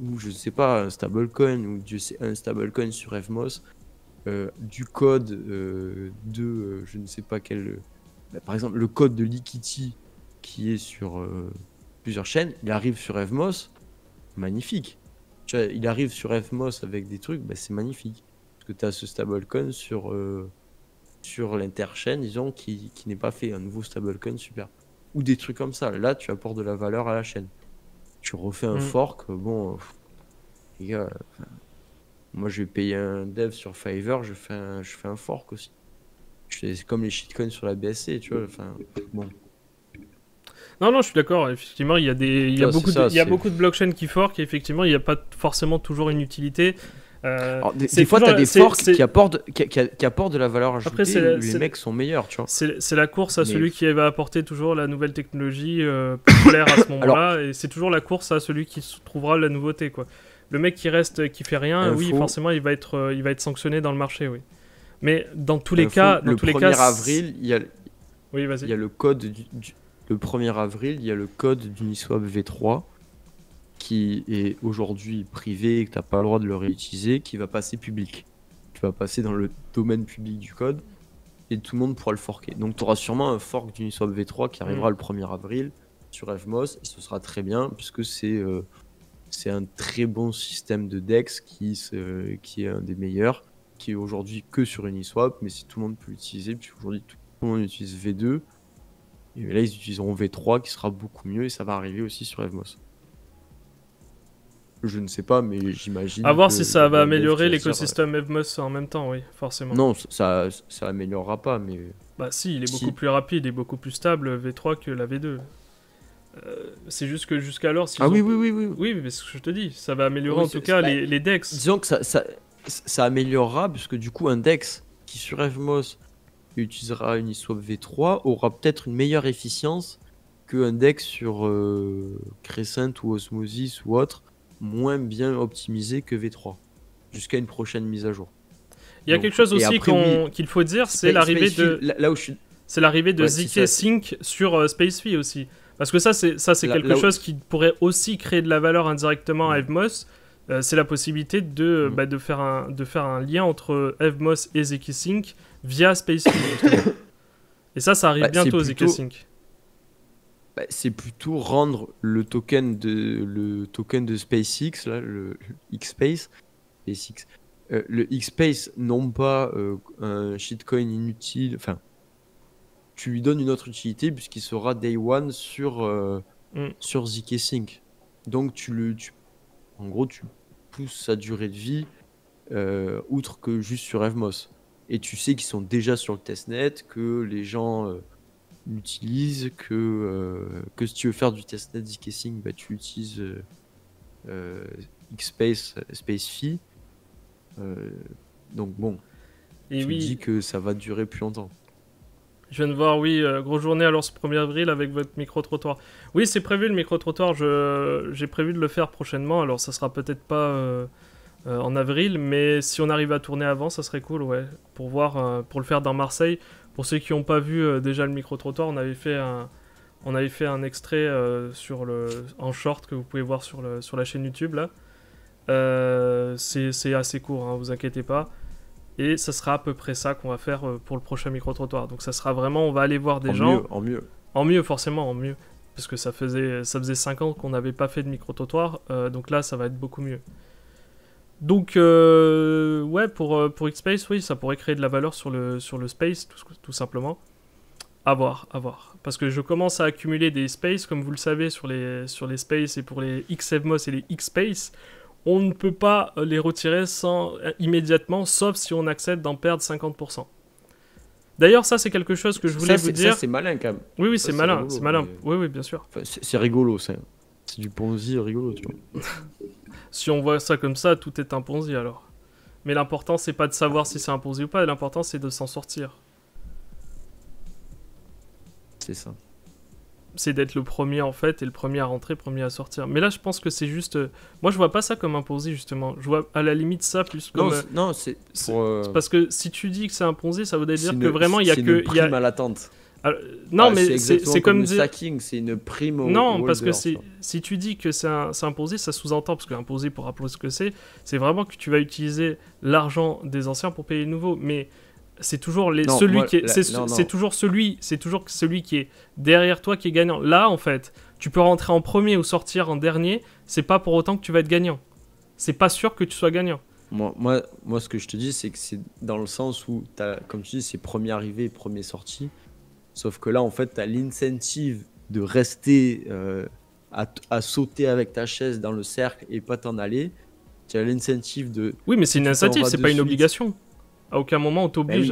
ou je sais pas, un stablecoin ou Dieu sait, un stablecoin sur Evmos, du code de je ne sais pas quel. Par exemple, le code de Liquidity qui est sur plusieurs chaînes, il arrive sur Evmos, magnifique. Tu vois, il arrive sur Evmos avec des trucs, c'est magnifique. Parce que tu as ce stablecoin sur l'interchaîne, disons, qui n'est pas fait, un nouveau stablecoin super. Ou des trucs comme ça. Là, tu apportes de la valeur à la chaîne. Tu refais un fork, bon, les gars, moi je vais payer un dev sur Fiverr, je fais un fork aussi. C'est comme les shitcoins sur la BSC, tu vois, enfin, bon. Non, je suis d'accord. Effectivement, il y a beaucoup de blockchains qui fork et effectivement, il n'y a pas forcément toujours une utilité. Alors, des fois, tu as des forks qui apportent de la valeur ajoutée. Après, les mecs sont meilleurs, tu vois. C'est la course à celui qui va apporter toujours la nouvelle technologie populaire à ce moment-là. Et c'est toujours la course à celui qui trouvera la nouveauté, quoi. Le mec qui reste, qui fait rien, oui, forcément, il va être sanctionné dans le marché, oui. Mais dans tous les cas... le 1er avril, il y a le code le 1er avril, il y a le code d'Uniswap V3 qui est aujourd'hui privé et que tu n'as pas le droit de le réutiliser, qui va passer public. Tu vas passer dans le domaine public du code et tout le monde pourra le forker. Donc tu auras sûrement un fork d'Uniswap V3 qui arrivera le 1er avril sur Evmos et ce sera très bien puisque c'est un très bon système de DEX qui est un des meilleurs, qui est aujourd'hui que sur Uniswap, mais si tout le monde peut l'utiliser, puis aujourd'hui tout le monde utilise V2, et là ils utiliseront V3 qui sera beaucoup mieux et ça va arriver aussi sur Evmos. Je ne sais pas, mais j'imagine. À voir si ça va améliorer l'écosystème Evmos en même temps, oui, forcément. Non, ça améliorera pas, mais. Bah si, il est beaucoup plus rapide et beaucoup plus stable V3 que la V2. C'est juste que jusqu'alors... Oui. Oui, mais ce que je te dis, ça va améliorer en tout cas les DEX. Disons que ça améliorera, puisque du coup, un DEX qui sur Evmos utilisera Uniswap V3 aura peut-être une meilleure efficience qu'un DEX sur Crescent ou Osmosis ou autre, moins bien optimisé que V3, jusqu'à une prochaine mise à jour. Il y a quelque chose aussi qu'il faut dire, c'est l'arrivée de... Là où je suis... C'est l'arrivée de ZK Sync sur SpaceFi aussi. Parce que ça, c'est quelque chose qui pourrait aussi créer de la valeur indirectement à Evmos. C'est la possibilité de faire un lien entre Evmos et ZK Sync via SpaceFi. Et ça arrive bientôt, ZK Sync. C'est plutôt rendre le token de SpaceX, là, le XSpace, le XSpace, non pas un shitcoin inutile, enfin, tu lui donnes une autre utilité puisqu'il sera day one sur ZK Sync. Donc en gros, tu pousses sa durée de vie outre que juste sur Evmos. Et tu sais qu'ils sont déjà sur le testnet, que les gens l'utilisent, que si tu veux faire du testnet ZK Sync, tu utilises XSpace, SpaceFi. Donc bon, tu dis que ça va durer plus longtemps. Je viens de voir, oui, grosse journée alors ce 1er avril avec votre micro-trottoir. Oui, c'est prévu le micro-trottoir, j'ai prévu de le faire prochainement, alors ça sera peut-être pas en avril, mais si on arrive à tourner avant, ça serait cool, ouais, pour le faire dans Marseille. Pour ceux qui n'ont pas vu déjà le micro-trottoir, on avait fait On avait fait un extrait en short que vous pouvez voir sur la chaîne YouTube là. C'est assez court, hein, vous inquiétez pas. Et ça sera à peu près ça qu'on va faire pour le prochain micro-trottoir. Donc ça sera vraiment, on va aller voir des gens. En mieux. En mieux, forcément, en mieux. Parce que ça faisait 5 ans qu'on n'avait pas fait de micro-trottoir. Donc là, ça va être beaucoup mieux. Donc, ouais, pour Xspace, oui, ça pourrait créer de la valeur sur le space, tout simplement. À voir, à voir. Parce que je commence à accumuler des spaces, comme vous le savez, sur les spaces et pour les XEVMOS et les Xspace. On ne peut pas les retirer immédiatement, sauf si on accepte d'en perdre 50%. D'ailleurs, ça, c'est quelque chose que je voulais vous dire. Ça, c'est malin, quand même. Oui, Ça, c'est malin, rigolo, c'est malin. mais- Oui, bien sûr. Enfin, c'est rigolo, ça. C'est du Ponzi rigolo, tu vois. Si on voit ça comme ça, tout est un Ponzi, alors. Mais l'important, c'est pas de savoir si c'est un Ponzi ou pas, l'important, c'est de s'en sortir. C'est ça. C'est d'être le premier, en fait, et le premier à rentrer, premier à sortir. Mais là, je pense que c'est juste... Moi, je vois pas ça comme un Ponzi, justement. Je vois à la limite ça plus comme... Non, c'est pour... C'est parce que si tu dis que c'est un Ponzi, ça voudrait dire c'est que une- vraiment, il y a c'est que... une prime à l'attente. Non, Ah, mais exactement c'est comme le dire... stacking, c'est une prime au Non, au parce que holder, tu vois. si tu dis que c'est un Ponzi, ça sous-entend, parce qu'un Ponzi, pour rappeler ce que c'est vraiment que tu vas utiliser l'argent des anciens pour payer les nouveaux. Mais c'est toujours Non, celui moi, qui est, là, c'est non, non. toujours celui qui est derrière toi qui est gagnant. Là, en fait, tu peux rentrer en premier ou sortir en dernier, c'est pas pour autant que tu vas être gagnant. C'est pas sûr que tu sois gagnant. Moi, ce que je te dis, c'est que c'est dans le sens où, comme tu dis, c'est premier arrivé, premier sorti. Sauf que là, en fait, tu as l'incentive de rester à sauter avec ta chaise dans le cercle et pas t'en aller. Tu as l'incentive de... Oui, mais c'est une Tu t'en initiative, vas c'est de pas une suite. obligation. À aucun moment on Ben t'oblige.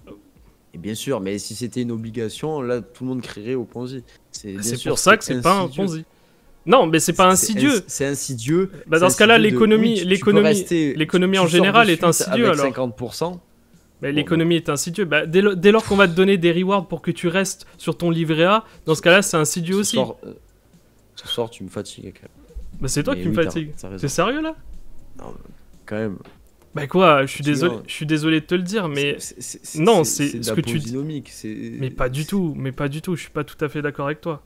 oui, et bien sûr, mais si c'était une obligation, là, tout le monde crierait au Ponzi. Bien C'est sûr, pour ça que c'est pas un insidieux. Ponzi. Non, mais c'est pas insidieux. C'est insidieux. Bah, C'est dans ce cas-là, insidieux de- oui, tu peux rester- l'économie tu en sors de général est suite insidieuse, avec alors. 50%. Mais Bon, l'économie est insidieuse. Bah, dès lors qu'on va te donner des rewards pour que tu restes sur ton livret A, dans ce cas-là, c'est insidieux aussi. Ce soir, tu me fatigues, quand même. Bah, c'est toi Mais qui me oui, fatigue. t'as raison. T'es sérieux là? Non, quand même. Bah quoi, je suis Fatigant. désolé, je suis désolé de te le dire, mais C'est- non, c'est c'est de ce la que tu dis. ponzinomique, Mais pas du tout, je suis pas tout à fait d'accord avec toi.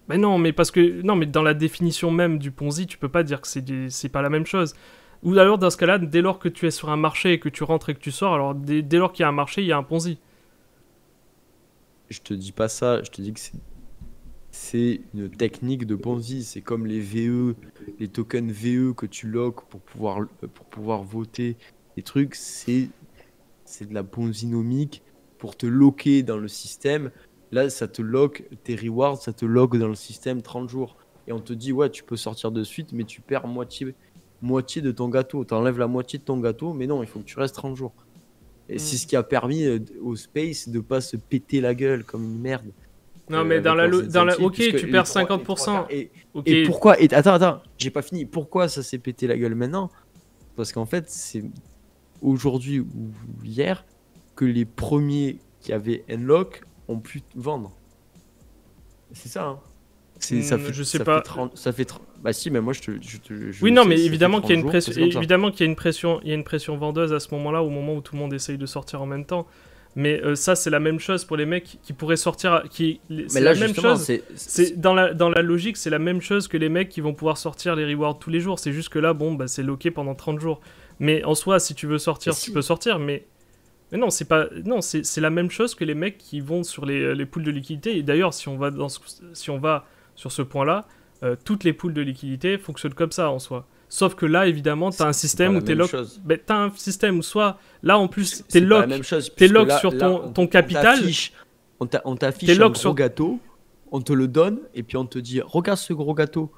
Mais non, mais parce que non, mais dans la définition même du Ponzi, tu peux pas dire que c'est pas la même chose. Ou alors dans ce cas-là, dès lors que tu es sur un marché et que tu rentres et que tu sors, alors dès lors qu'il y a un marché, il y a un Ponzi. Je te dis pas ça, je te dis que c'est une technique de Ponzi. C'est comme les VE, les tokens VE que tu loques pour pouvoir voter. Les trucs, c'est de la ponzinomique pour te loquer dans le système. Là, ça te lock tes rewards, ça te lock dans le système 30 jours. Et on te dit, ouais, tu peux sortir de suite, mais tu perds moitié de ton gâteau. Tu enlèves la moitié de ton gâteau, mais non, il faut que tu restes 30 jours. Et c'est ce qui a permis au Space de pas se péter la gueule comme une merde. Non, mais dans avec la, leurs dans la, incentives, ok, puisque tu les perds trois- les 50%. trois- et, Ok. et pourquoi attends, j'ai pas fini. Pourquoi ça s'est pété la gueule maintenant? Parce qu'en fait, c'est aujourd'hui ou hier que les premiers qui avaient Unlock ont pu vendre. C'est ça, hein. Je sais pas. Bah si, mais moi je Oui, non, sais, mais ça fait évidemment 30 qu'il y a une jours, pression, c'est comme ça. évidemment qu'il y a une pression, il y a une pression vendeuse à ce moment-là, au moment où tout le monde essaye de sortir en même temps. Mais ça, c'est la même chose pour les mecs qui pourraient sortir. C'est Mais là, la même justement, chose. C'est dans la logique, c'est la même chose que les mecs qui vont pouvoir sortir les rewards tous les jours. C'est juste que là, bon, bah, c'est loqué pendant 30 jours. Mais en soi, si tu veux sortir, Mais tu si. peux sortir. Mais non, c'est pas. Non, c'est la même chose que les mecs qui vont sur les pools de liquidité. Et d'ailleurs, si on va sur ce point-là, toutes les pools de liquidité fonctionnent comme ça en soi. Sauf que là, évidemment, t'as un système où t'es lock. Ben, t'as un système où soit là en plus t'es lock. T'es lock sur ton capital. On t'affiche T'es un lock gros sur- gâteau, on te le donne et puis on te dit regarde ce gros gâteau.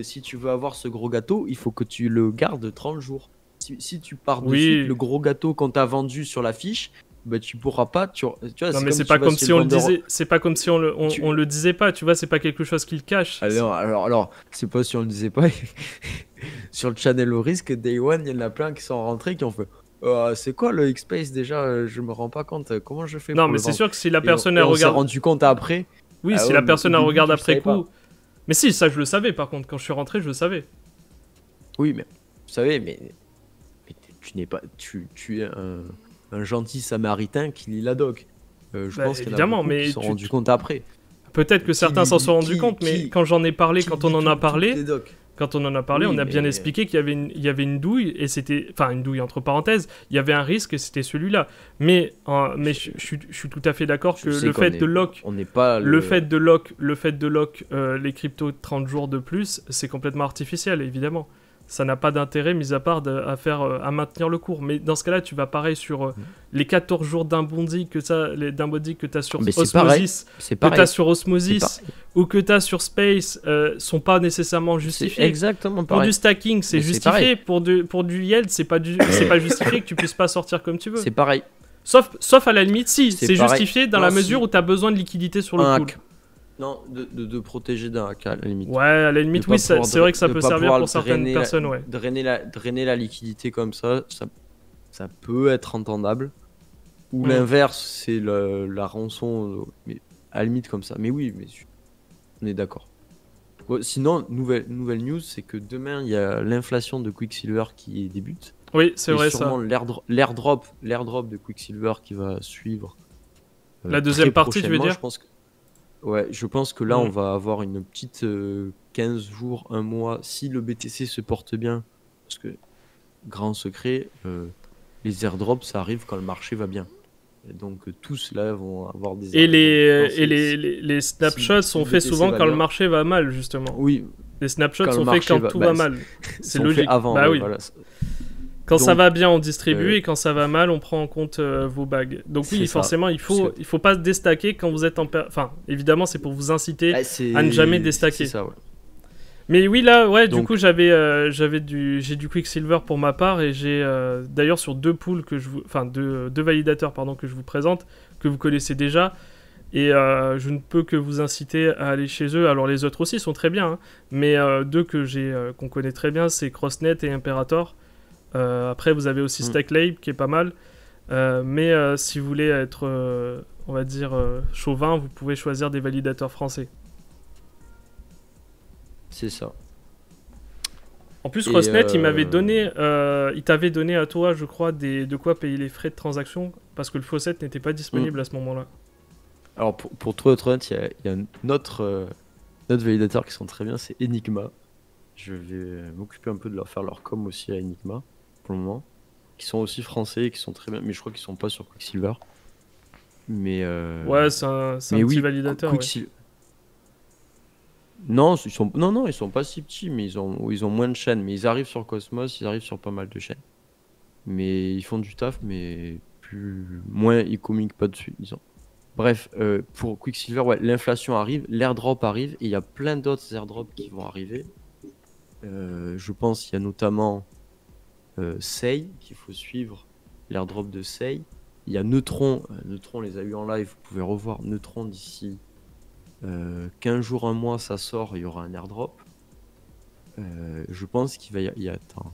Si tu veux avoir ce gros gâteau, il faut que tu le gardes 30 jours. Si tu pars de Oui. suite, le gros gâteau qu'on t'a vendu sur l'affiche, bah, tu pourras pas. Tu vois, Non, mais comme c'est tu pas vas comme chez si on le vendeur- disait. C'est pas comme si on Tu- le disait pas. Tu vois, c'est pas quelque chose qu'il cache. Alors, c'est pas si on le disait pas. Sur le channel au risque, Day One, il y en a plein qui sont rentrés qui ont fait c'est quoi le X-Space déjà je me rends pas compte. Comment je fais Non, pour mais le c'est vendre sûr que si la Et personne on elle s'est regarde. rendu compte après. Oui, Ah si ouais, la mais personne au elle début, regarde tu après savais pas. coup. Mais si, ça je le savais par contre. Quand je suis rentré, je le savais. Oui, mais vous savez, mais tu n'es pas. Tu es un gentil samaritain qui lit la doc. Je Bah, pense qu'il y en a évidemment, beaucoup mais qui se sont tu- rendus compte après. Peut-être que certains s'en sont rendus compte, mais qui- quand j'en ai parlé, Qui quand on dit en a toutes parlé, les docs. quand on en a parlé, Oui, on a bien mais- expliqué il y avait une douille, et c'était... Enfin, une douille entre parenthèses, il y avait un risque, et c'était celui-là. Mais je suis tout à fait d'accord que Je sais le qu'on fait est- de lock... On n'est pas Le fait de lock les cryptos de 30 jours de plus, c'est complètement artificiel, évidemment. Ça n'a pas d'intérêt, mis à part à maintenir le cours. Mais dans ce cas-là, tu vas pareil sur les 14 jours d'un bondi que tu as sur Mais c'est pareil. Osmosis, C'est que tu pareil. as sur Osmosis, C'est ou que tu as sur Space, sont pas nécessairement C'est justifiés. exactement Pour pareil. du stacking, c'est Mais c'est justifié. Pour du yield, c'est pas justifié que tu puisses pas sortir comme tu veux. C'est pareil. Sauf à la limite, si, C'est c'est pareil. justifié dans Non, la si. mesure où tu as besoin de liquidité sur le Un pool. hack. Non, de protéger d'un hack à la limite. Ouais, à la limite, De pas oui, pouvoir c'est vrai que ça de peut pas servir pouvoir pour certaines drainer personnes, ouais. drainer la liquidité comme ça peut être entendable. Ou Mm. l'inverse, c'est la rançon, mais à la limite comme ça. Mais oui, mais on est d'accord. Bon, sinon, nouvelle news, c'est que demain, il y a l'inflation de Quicksilver qui débute. Oui, c'est Et vrai ça. sûrement l'airdrop de Quicksilver qui va suivre. La deuxième très partie, tu veux prochainement, dire? je pense que là, Mm. on va avoir une petite 15 jours, un mois, si le BTC se porte bien. Parce que, grand secret, les airdrops, ça arrive quand le marché va bien. Et donc, tous là vont avoir des Et airdrops. les snapshots si sont le faits BTC souvent va quand le bien. marché va mal, justement. Oui, Les snapshots quand le sont faits marché quand va- tout bah, va mal. C'est sont logique. faits avant. Bah ouais, oui. voilà. Quand ça Donc, va bien, on distribue, euh, et quand ça va mal, on prend en compte vos bagues. Donc oui, C'est ça. forcément, il faut pas se déstacker quand vous êtes enfin, évidemment, c'est pour vous inciter. Ah, à ne jamais déstacker. C'est ça, ouais. Mais oui, là, ouais, du Donc- coup, j'ai du Quicksilver pour ma part, et j'ai d'ailleurs sur deux pools deux validateurs, pardon, que je vous présente, que vous connaissez déjà, et je ne peux que vous inciter à aller chez eux. Alors les autres aussi sont très bien, hein, mais deux qu'on connaît très bien, c'est Crossnet et Imperator. Après, vous avez aussi StackLab qui est pas mal, mais si vous voulez être, on va dire, chauvin, vous pouvez choisir des validateurs français. C'est ça. En plus, Et, Crossnet, il t'avait donné à toi, je crois, de quoi payer les frais de transaction, parce que le faucet n'était pas disponible à ce moment-là. Alors, pour toi, être honnête, il y a notre validateur qui sont très bien, c'est Enigma. Je vais m'occuper un peu de leur faire leur com aussi à Enigma, pour le moment. Qui sont aussi français et qui sont très bien, mais je crois qu'ils sont pas sur Quicksilver. Mais Ouais, c'est un petit validateur. Ouais. Quicksilver. Non, ils sont pas si petits, mais ils ont moins de chaînes. Mais ils arrivent sur Cosmos, ils arrivent sur pas mal de chaînes. Mais ils font du taf, mais moins ils communiquent pas dessus, disons. Bref, pour Quicksilver, ouais, l'inflation arrive, l'airdrop arrive, et il y a plein d'autres airdrops qui vont arriver. Je pense qu'il y a notamment Sei, qu'il faut suivre, l'airdrop de Sei. Il y a Neutron, Neutron on les a eu en live, vous pouvez revoir Neutron d'ici 15 jours, un mois, ça sort, il y aura un airdrop. Je pense qu'il va attends.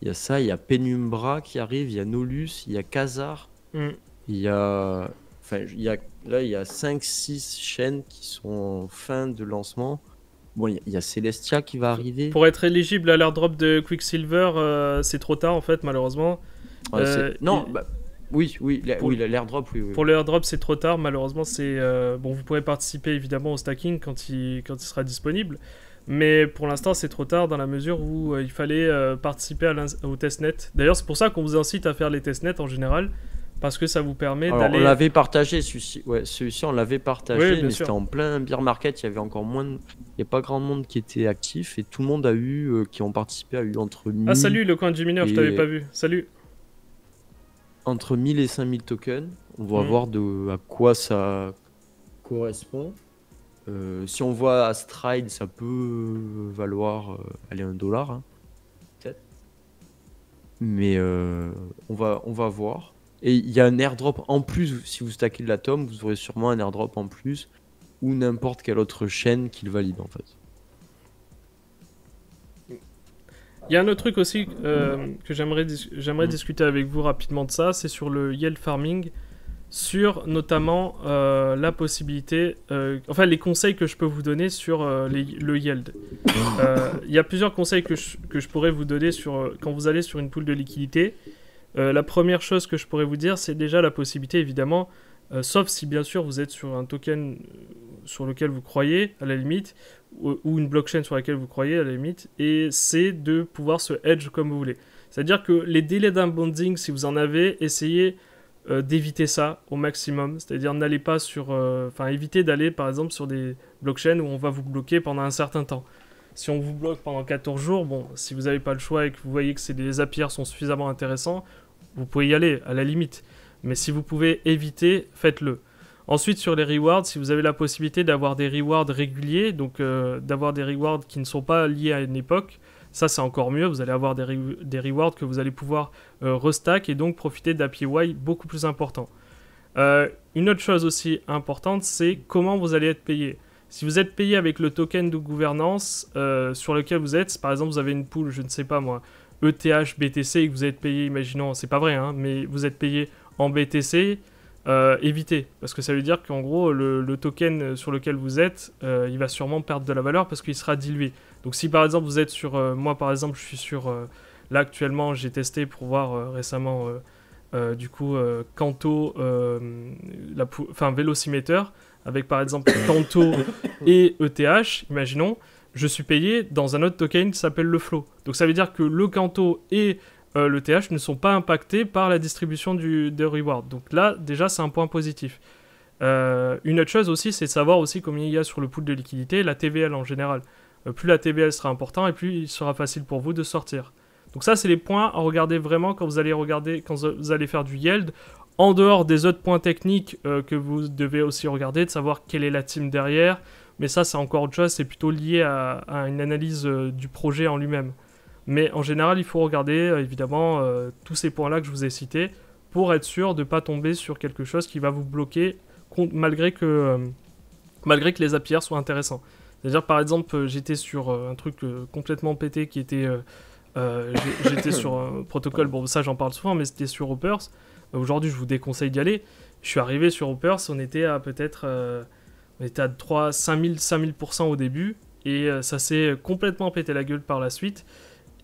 Il y a ça, il y a Penumbra qui arrive, il y a Nolus, il y a Khazar, il y a... Enfin, il y a 5-6 chaînes qui sont en fin de lancement. Bon, il y a Celestia qui va arriver. Pour être éligible à l'airdrop de Quicksilver, c'est trop tard en fait, malheureusement. Non, oui, l'airdrop, oui. Pour l'airdrop, c'est trop tard, malheureusement. Bon, vous pourrez participer évidemment au stacking quand il sera disponible. Mais pour l'instant, c'est trop tard dans la mesure où il fallait participer au testnet. D'ailleurs, c'est pour ça qu'on vous incite à faire les testnets en général. Parce que ça vous permet d'aller... On l'avait partagé, celui-ci on l'avait partagé, oui, mais c'était en plein bear market, il y avait encore moins il n'y a pas grand monde qui était actif, et tout le monde qui ont participé a eu entre 1000... Ah salut, le coin du mineur, je t'avais pas vu, salut. Entre 1000 et 5000 tokens, on va voir à quoi ça correspond. Si on voit à Stride, ça peut valoir aller $1, hein, peut-être. Mais on va voir. Et il y a un airdrop en plus, si vous stackez de l'atome, vous aurez sûrement un airdrop en plus, ou n'importe quelle autre chaîne qui le valide en fait. Il y a un autre truc aussi que j'aimerais discuter avec vous rapidement de ça, c'est sur le yield farming, sur notamment la possibilité, enfin les conseils que je peux vous donner sur le yield. Il y a plusieurs conseils que je pourrais vous donner quand vous allez sur une pool de liquidité. La première chose que je pourrais vous dire, c'est déjà la possibilité, évidemment, sauf si bien sûr vous êtes sur un token sur lequel vous croyez à la limite, ou une blockchain sur laquelle vous croyez à la limite, et c'est de pouvoir se hedge comme vous voulez. C'est-à-dire que les délais d'unbonding, si vous en avez, essayez d'éviter ça au maximum. C'est-à-dire n'allez pas sur... Enfin, évitez d'aller par exemple sur des blockchains où on va vous bloquer pendant un certain temps. Si on vous bloque pendant 14 jours, bon, si vous n'avez pas le choix et que vous voyez que les APR sont suffisamment intéressants, vous pouvez y aller, à la limite. Mais si vous pouvez éviter, faites-le. Ensuite, sur les rewards, si vous avez la possibilité d'avoir des rewards réguliers, donc d'avoir des rewards qui ne sont pas liés à une époque, ça c'est encore mieux, vous allez avoir des rewards que vous allez pouvoir restack et donc profiter d'APY beaucoup plus important. Une autre chose aussi importante, c'est comment vous allez être payé. Si vous êtes payé avec le token de gouvernance sur lequel vous êtes, par exemple vous avez une pool, je ne sais pas moi, ETH, BTC, et que vous êtes payé, imaginons, c'est pas vrai, hein, mais vous êtes payé en BTC, évitez, parce que ça veut dire qu'en gros le token sur lequel vous êtes, il va sûrement perdre de la valeur parce qu'il sera dilué. Donc si par exemple vous êtes sur, moi par exemple je suis sur, là actuellement j'ai testé pour voir récemment du coup Canto, enfin Vélocimeter, avec par exemple Canto et ETH, imaginons, je suis payé dans un autre token qui s'appelle le Flow. Donc ça veut dire que le Canto et le TH ne sont pas impactés par la distribution de reward. Donc là, déjà, c'est un point positif. Une autre chose aussi, c'est de savoir aussi combien il y a sur le pool de liquidité, la TVL en général. Plus la TVL sera importante et plus il sera facile pour vous de sortir. Donc ça, c'est les points à regarder vraiment quand vous allez faire du yield. En dehors des autres points techniques que vous devez aussi regarder, de savoir quelle est la team derrière. Mais ça, c'est encore autre chose, c'est plutôt lié à une analyse du projet en lui-même. Mais en général, il faut regarder évidemment tous ces points-là que je vous ai cités pour être sûr de ne pas tomber sur quelque chose qui va vous bloquer malgré que les APR soient intéressants. C'est-à-dire, par exemple, j'étais sur un truc complètement pété qui était... j'étais sur un protocole, bon ça j'en parle souvent, mais c'était sur Hoppers. Aujourd'hui, je vous déconseille d'y aller. Je suis arrivé sur Hoppers, on était à peut-être... on était à 5000% au début, et ça s'est complètement pété la gueule par la suite.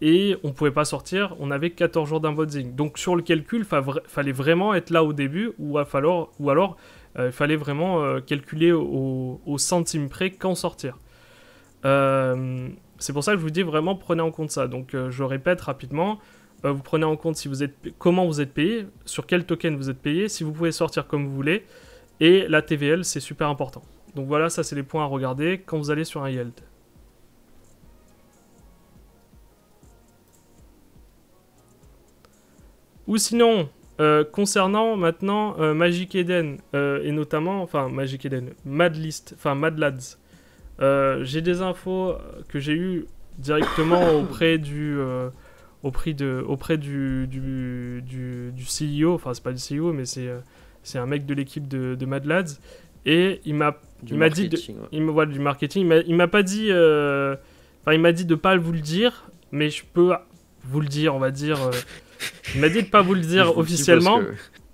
Et on ne pouvait pas sortir, on avait 14 jours d'inbonding. Donc sur le calcul, fallait vraiment être là au début, ou alors il fallait vraiment calculer au centime près quand sortir. C'est pour ça que je vous dis vraiment prenez en compte ça. Donc je répète rapidement, vous prenez en compte comment vous êtes payé, sur quel token vous êtes payé, si vous pouvez sortir comme vous voulez, et la TVL c'est super important. Donc voilà, ça c'est les points à regarder quand vous allez sur un yield. Ou sinon, concernant maintenant Magic Eden, et notamment, enfin Magic Eden, Madlist, enfin Madlads, j'ai des infos que j'ai eues directement auprès du CEO, enfin c'est pas du CEO, mais c'est un mec de l'équipe de Madlads, et il m'a dit, voilà, du marketing, il m'a pas dit, enfin il m'a dit de pas vous le dire, mais je peux vous le dire, on va dire... Il m'a dit de pas vous le dire officiellement,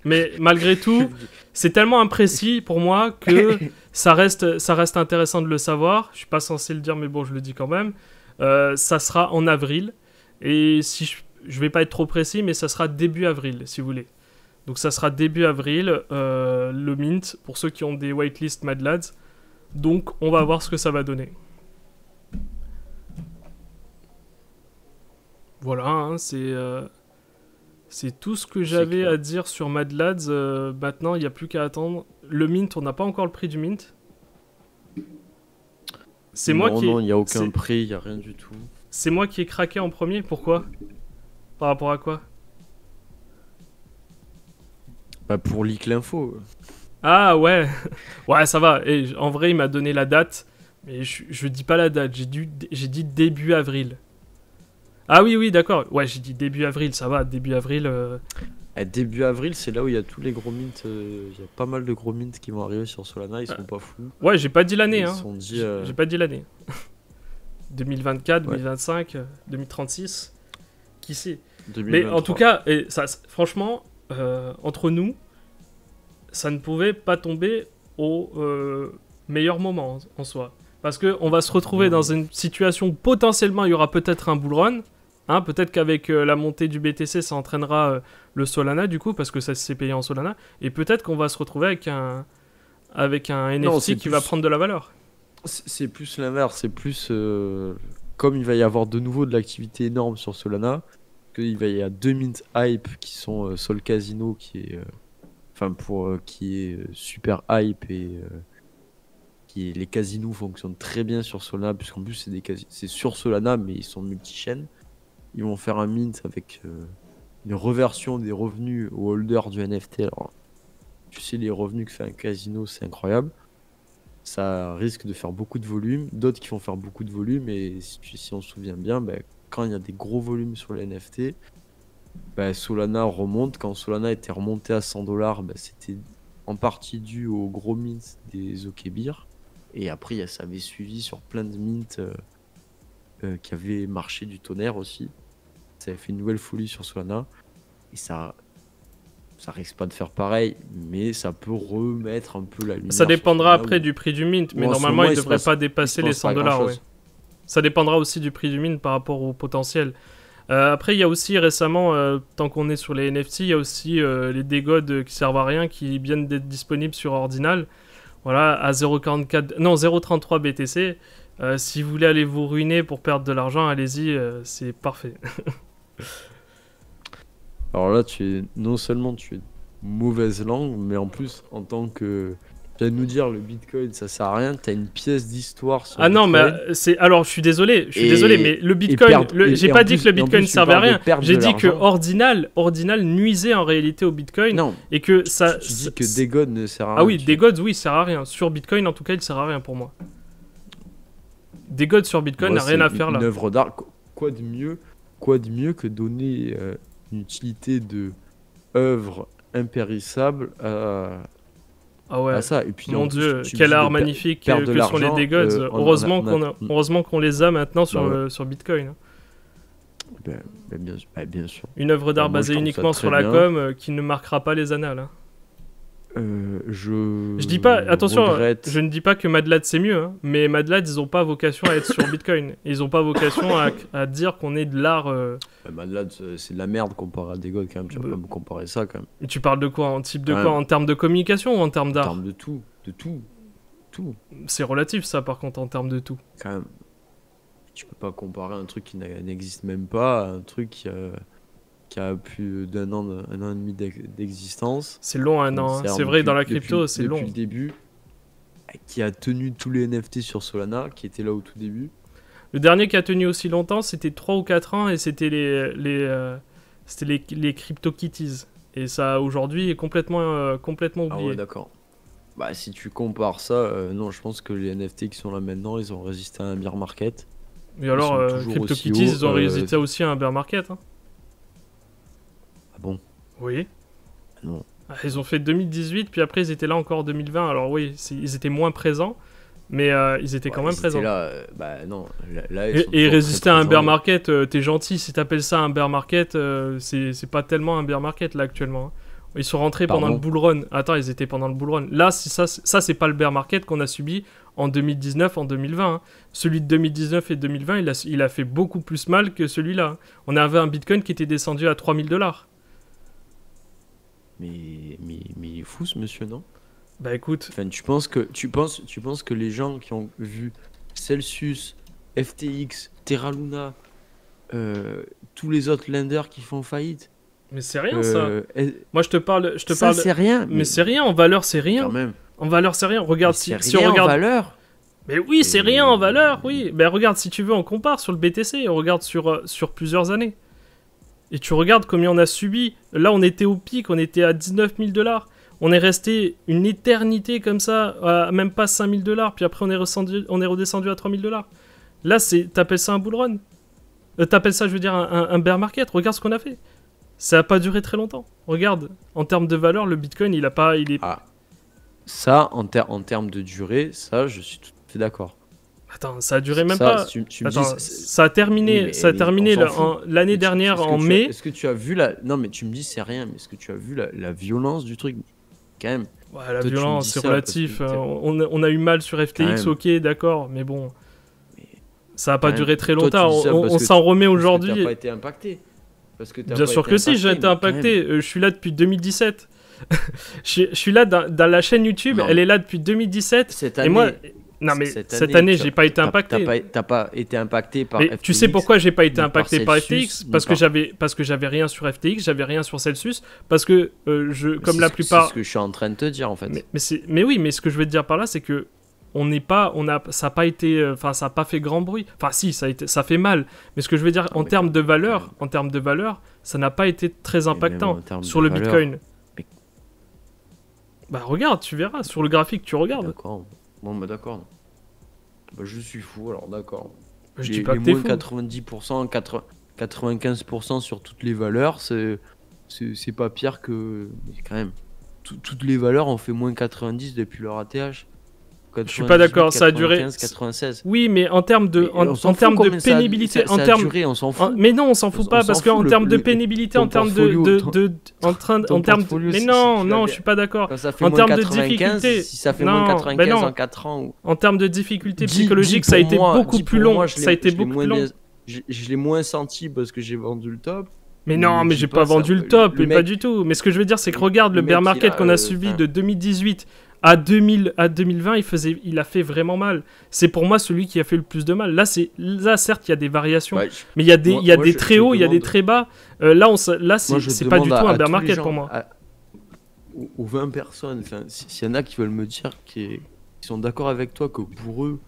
mais malgré tout, c'est tellement imprécis pour moi que ça reste intéressant de le savoir. Je suis pas censé le dire, mais bon, je le dis quand même. Ça sera en avril, et si je vais pas être trop précis, mais ça sera début avril, si vous voulez. Donc ça sera début avril, le mint, pour ceux qui ont des whitelist Madlads. Donc on va voir ce que ça va donner. Voilà, hein, c'est tout ce que j'avais à dire sur Madlads. Maintenant, il n'y a plus qu'à attendre. Le mint, on n'a pas encore le prix du mint. C'est moi qui... Non, il n'y a aucun prix, il n'y a rien du tout. C'est moi qui ai craqué en premier, pourquoi? Par rapport à quoi? Bah pour leak l'info. Ah ouais. Ouais, ça va. Et en vrai, il m'a donné la date, mais je dis pas la date, j'ai dit début avril. Ah oui, d'accord. Ouais, j'ai dit début avril, ça va, début avril... Début avril, c'est là où il y a tous les gros mints. Il y a pas mal de gros mints qui vont arriver sur Solana, ils sont pas fous. Ouais, j'ai pas dit l'année, hein. Dit, j'ai pas dit l'année. 2024, 2025, 2036, qui sait. 2023. Mais en tout cas, et ça, franchement, entre nous, ça ne pouvait pas tomber au meilleur moment en soi. Parce qu'on va se retrouver dans une situation où potentiellement il y aura peut-être un bull run. Hein, peut-être qu'avec la montée du BTC, ça entraînera le Solana, du coup, parce que ça s'est payé en Solana. Et peut-être qu'on va se retrouver avec un Non, NFT qui va prendre de la valeur. c'est plus l'inverse. C'est plus comme il va y avoir de nouveau de l'activité énorme sur Solana, qu'il va y avoir deux mint hype qui sont Sol Casino, qui est, qui est super hype et les casinos fonctionnent très bien sur Solana, puisqu'en plus c'est sur Solana, mais ils sont multi-chaînes. Ils vont faire un mint avec une reversion des revenus aux holders du NFT. Alors, tu sais, les revenus que fait un casino, c'est incroyable. Ça risque de faire beaucoup de volume. D'autres qui vont faire beaucoup de volume. Et si on se souvient bien, ben, quand il y a des gros volumes sur les NFT, ben, Solana remonte. Quand Solana était remonté à 100 $, ben, c'était en partie dû au gros mint des Okebir. Et après, ça avait suivi sur plein de mints qui avaient marché du tonnerre aussi. Ça avait fait une nouvelle folie sur Solana. Et ça risque pas de faire pareil, mais ça peut remettre un peu la lumière. Ça dépendra sur après du prix du mint, mais normalement il devrait pas dépasser les 100 $. Ouais. Ça dépendra aussi du prix du mint par rapport au potentiel. Après, il y a aussi récemment, tant qu'on est sur les NFT, il y a aussi les dégodes qui servent à rien qui viennent d'être disponibles sur Ordinal. Voilà, à 0,33 BTC. Si vous voulez aller vous ruiner pour perdre de l'argent, allez-y, c'est parfait. Alors là, non seulement tu es mauvaise langue, mais en plus, en tant que... Tu vas nous dire le Bitcoin, ça sert à rien, tu as une pièce d'histoire sur non, Bitcoin. mais c'est... Alors, je suis désolé, mais le Bitcoin... J'ai pas dit que le Bitcoin servait à rien. J'ai dit que Ordinal nuisait en réalité au Bitcoin. Non, et que ça... Tu dis que Degod ne sert à rien. Ah oui, Degod, oui, sert à rien. Sur Bitcoin, en tout cas, il sert à rien pour moi. Degod sur Bitcoin n'a rien à faire là. Une œuvre d'art, quoi de mieux que donner une utilité de œuvre impérissable à ça. Et puis, mon Dieu, quel art magnifique que sont les Degods. Heureusement qu'on les a maintenant sur Bitcoin. Bien sûr. Une œuvre d'art basée uniquement sur la com qui ne marquera pas les annales. Hein. Je dis pas, attention, je ne dis pas que Madlad c'est mieux, hein, mais Madlad ils ont pas vocation à être sur Bitcoin. Ils ont pas vocation à dire qu'on est de l'art. Madlad c'est de la merde comparé à Degod quand même. Tu vas pas me comparer ça quand même. Et tu parles de quoi? En type de quoi? En termes de communication ou en termes d'art? En termes de tout. C'est relatif ça par contre en termes de tout. Quand même. Tu peux pas comparer un truc qui n'existe même pas à un truc qui a plus d'un an et demi d'existence. C'est long un an, hein. C'est vrai dans la crypto, c'est long. Depuis le début, qui a tenu tous les NFT sur Solana, qui était là au tout début. Le dernier qui a tenu aussi longtemps, c'était 3 ou 4 ans et c'était les CryptoKitties. Et ça aujourd'hui est complètement oublié. Ah ouais, d'accord. Bah si tu compares ça, non, je pense que les NFT qui sont là maintenant, ils ont résisté à un bear market. Et alors, CryptoKitties, ils ont résisté aussi à un bear market. Hein. Ah bon? Oui. Non. Ils ont fait 2018, puis après ils étaient là encore en 2020. Alors oui, ils étaient moins présents, mais ils étaient quand même présents. Là, non. Là, ils résistaient à un bear market. T'es gentil, si t'appelles ça un bear market, c'est pas tellement un bear market là actuellement. Hein. Ils sont rentrés pendant le bull run. Attends, ils étaient pendant le bull run. Là, ça c'est pas le bear market qu'on a subi en 2019, en 2020. Hein. Celui de 2019 et 2020, il a fait beaucoup plus mal que celui-là. Hein. On avait un Bitcoin qui était descendu à $3000. Mais il est fou ce monsieur, non? Bah écoute. Enfin, tu penses que les gens qui ont vu Celsius, FTX, Terra Luna, tous les autres lenders qui font faillite. Mais c'est rien ça. Moi je te parle. C'est rien. Mais c'est rien en valeur, c'est rien. Quand même. En valeur, c'est rien. Regarde si on regarde. En valeur. Mais oui, c'est rien en valeur, oui. Ben regarde si tu veux, on compare sur le BTC, on regarde sur plusieurs années. Et tu regardes combien on a subi. Là, on était au pic, on était à 19 000 $. On est resté une éternité comme ça, à même pas 5 000 $. Puis après, on est redescendu à 3 000 $. Là, t'appelles ça un bull run? T'appelles ça, je veux dire, un bear market? Regarde ce qu'on a fait. Ça n'a pas duré très longtemps. Regarde, en termes de valeur, le Bitcoin, il est... Ah. Ça, en termes de durée, ça, je suis tout à fait d'accord. Attends, ça a duré même pas. Attends, ça a terminé, l'année dernière en mai. Est-ce que tu as vu Non, mais tu me dis c'est rien, mais est-ce que tu as vu la violence du truc? Quand même. Ouais, la violence, c'est relatif. On a eu mal sur FTX, ok, d'accord, mais bon. Ça a pas Enfin, duré très toi, tu longtemps. dis ça parce On que s'en remet parce que aujourd'hui. t'as pas été impacté. Parce que t'as Bien pas sûr été que si, j'ai impacté, été mais quand même. impacté. Je suis là depuis 2017. Je suis là dans la chaîne YouTube, Non, elle est là depuis 2017. Cette Et année, moi, non mais cette année, j'ai pas été impacté. T'as pas été impacté par Mais FTX. tu sais pourquoi j'ai pas été ni par impacté par Celsius, FTX? ni Parce par- que j'avais rien sur FTX, j'avais rien sur Celsius, parce que comme C'est la ce que- plupart. C'est ce que je suis en train de te dire en fait. Mais oui, mais ce que je veux te dire par là, c'est que ça a pas été, enfin ça a pas fait grand bruit. Enfin si, ça fait mal. Mais ce que je veux dire Non, en mais termes de quand valeur, même. ça n'a pas été très même impactant en termes sur de le valeur, Bitcoin. mais- Bah regarde, tu verras sur le graphique, tu regardes. D'accord. Bon, bah d'accord. Bah, je suis fou alors, d'accord. Je Les dis pas que les t'es moins fou. 90%, 95% sur toutes les valeurs, c'est pas pire que. Mais quand même, toutes les valeurs ont fait moins 90 depuis leur ATH. Je suis pas d'accord, ça a duré. 95, 96. Oui, mais en termes de, Mais on s'en en fout termes de combien ça a- pénibilité, ça en a termes. duré, on s'en fout. Mais non, on s'en fout On pas s'en parce fout, qu'en le- termes de le- pénibilité, ton en termes portfolio, en termes de. portfolio, Mais si non, tu non, l'avais- je suis pas d'accord. Quand ça fait En moins termes de 95, difficulté. si ça fait Non, moins ben 95 non. en 4 ans. En termes de difficulté Dis- psychologique, dis ça a pour été moi- beaucoup dis plus pour long. moi, Ça a été je l'ai beaucoup plus moins- long. Je l'ai moins senti parce que j'ai vendu le top. Mais non, mais dis j'ai pas pas ça, vendu le le top, mais pas mec- du tout. Mais ce que je veux dire, c'est que regarde le le bear mec, market il a, qu'on a subi enfin- de 2018 à 2020, il a fait vraiment mal. C'est pour moi celui qui a fait le plus de mal. Là, certes, il y a des variations, Ouais, mais il y a des, moi- il y a moi, des je- très je hauts, il y a des demande- très bas. Là, c'est je c'est pas du tout demande un à bear tous les market gens, pour moi. aux 20 personnes, enfin, s'il y en a qui veulent me dire qui sont d'accord avec toi que pour eux,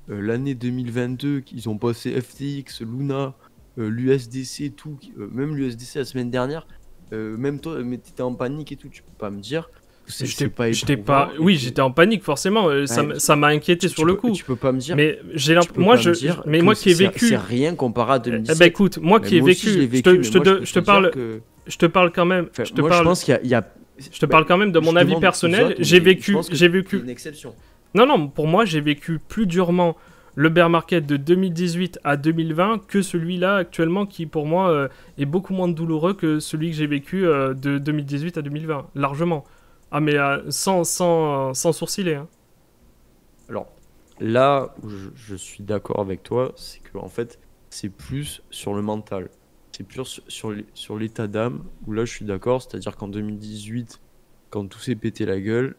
l'année 2022, qu'ils ont passé FTX, Luna, l'USDC, tout, même l'USDC la semaine dernière, même toi, mais t'étais en panique et tout, tu peux pas me dire que c'est pas J'étais éprouvant pas. et Oui, que- j'étais en panique forcément. Ça m'a inquiété sur le coup. Tu peux pas me dire. Mais j'ai tu peux moi, pas me dire mais que moi qui ai c'est- vécu. C'est rien comparé à Eh 2017. ben écoute, moi qui ai moi aussi, je l'ai vécu, vécu, je mais moi, peux te te dire parle, que- je te parle quand même. Enfin, Je te moi, parle. je pense qu'il y a. Je te parle quand même de mon avis justement, personnel. tout ça, J'ai mais vécu, je pense que j'ai c'est vécu. une exception. Non, non, pour moi, j'ai vécu plus durement le bear market de 2018 à 2020 que celui-là actuellement, qui pour moi est beaucoup moins douloureux que celui que j'ai vécu de 2018 à 2020, largement. Ah, mais sans sourciller. Hein. Alors, là où je suis d'accord avec toi, c'est que en fait, c'est plus sur le mental. C'est plus sur l'état d'âme, où là, je suis d'accord. C'est-à-dire qu'en 2018, quand tout s'est pété la gueule,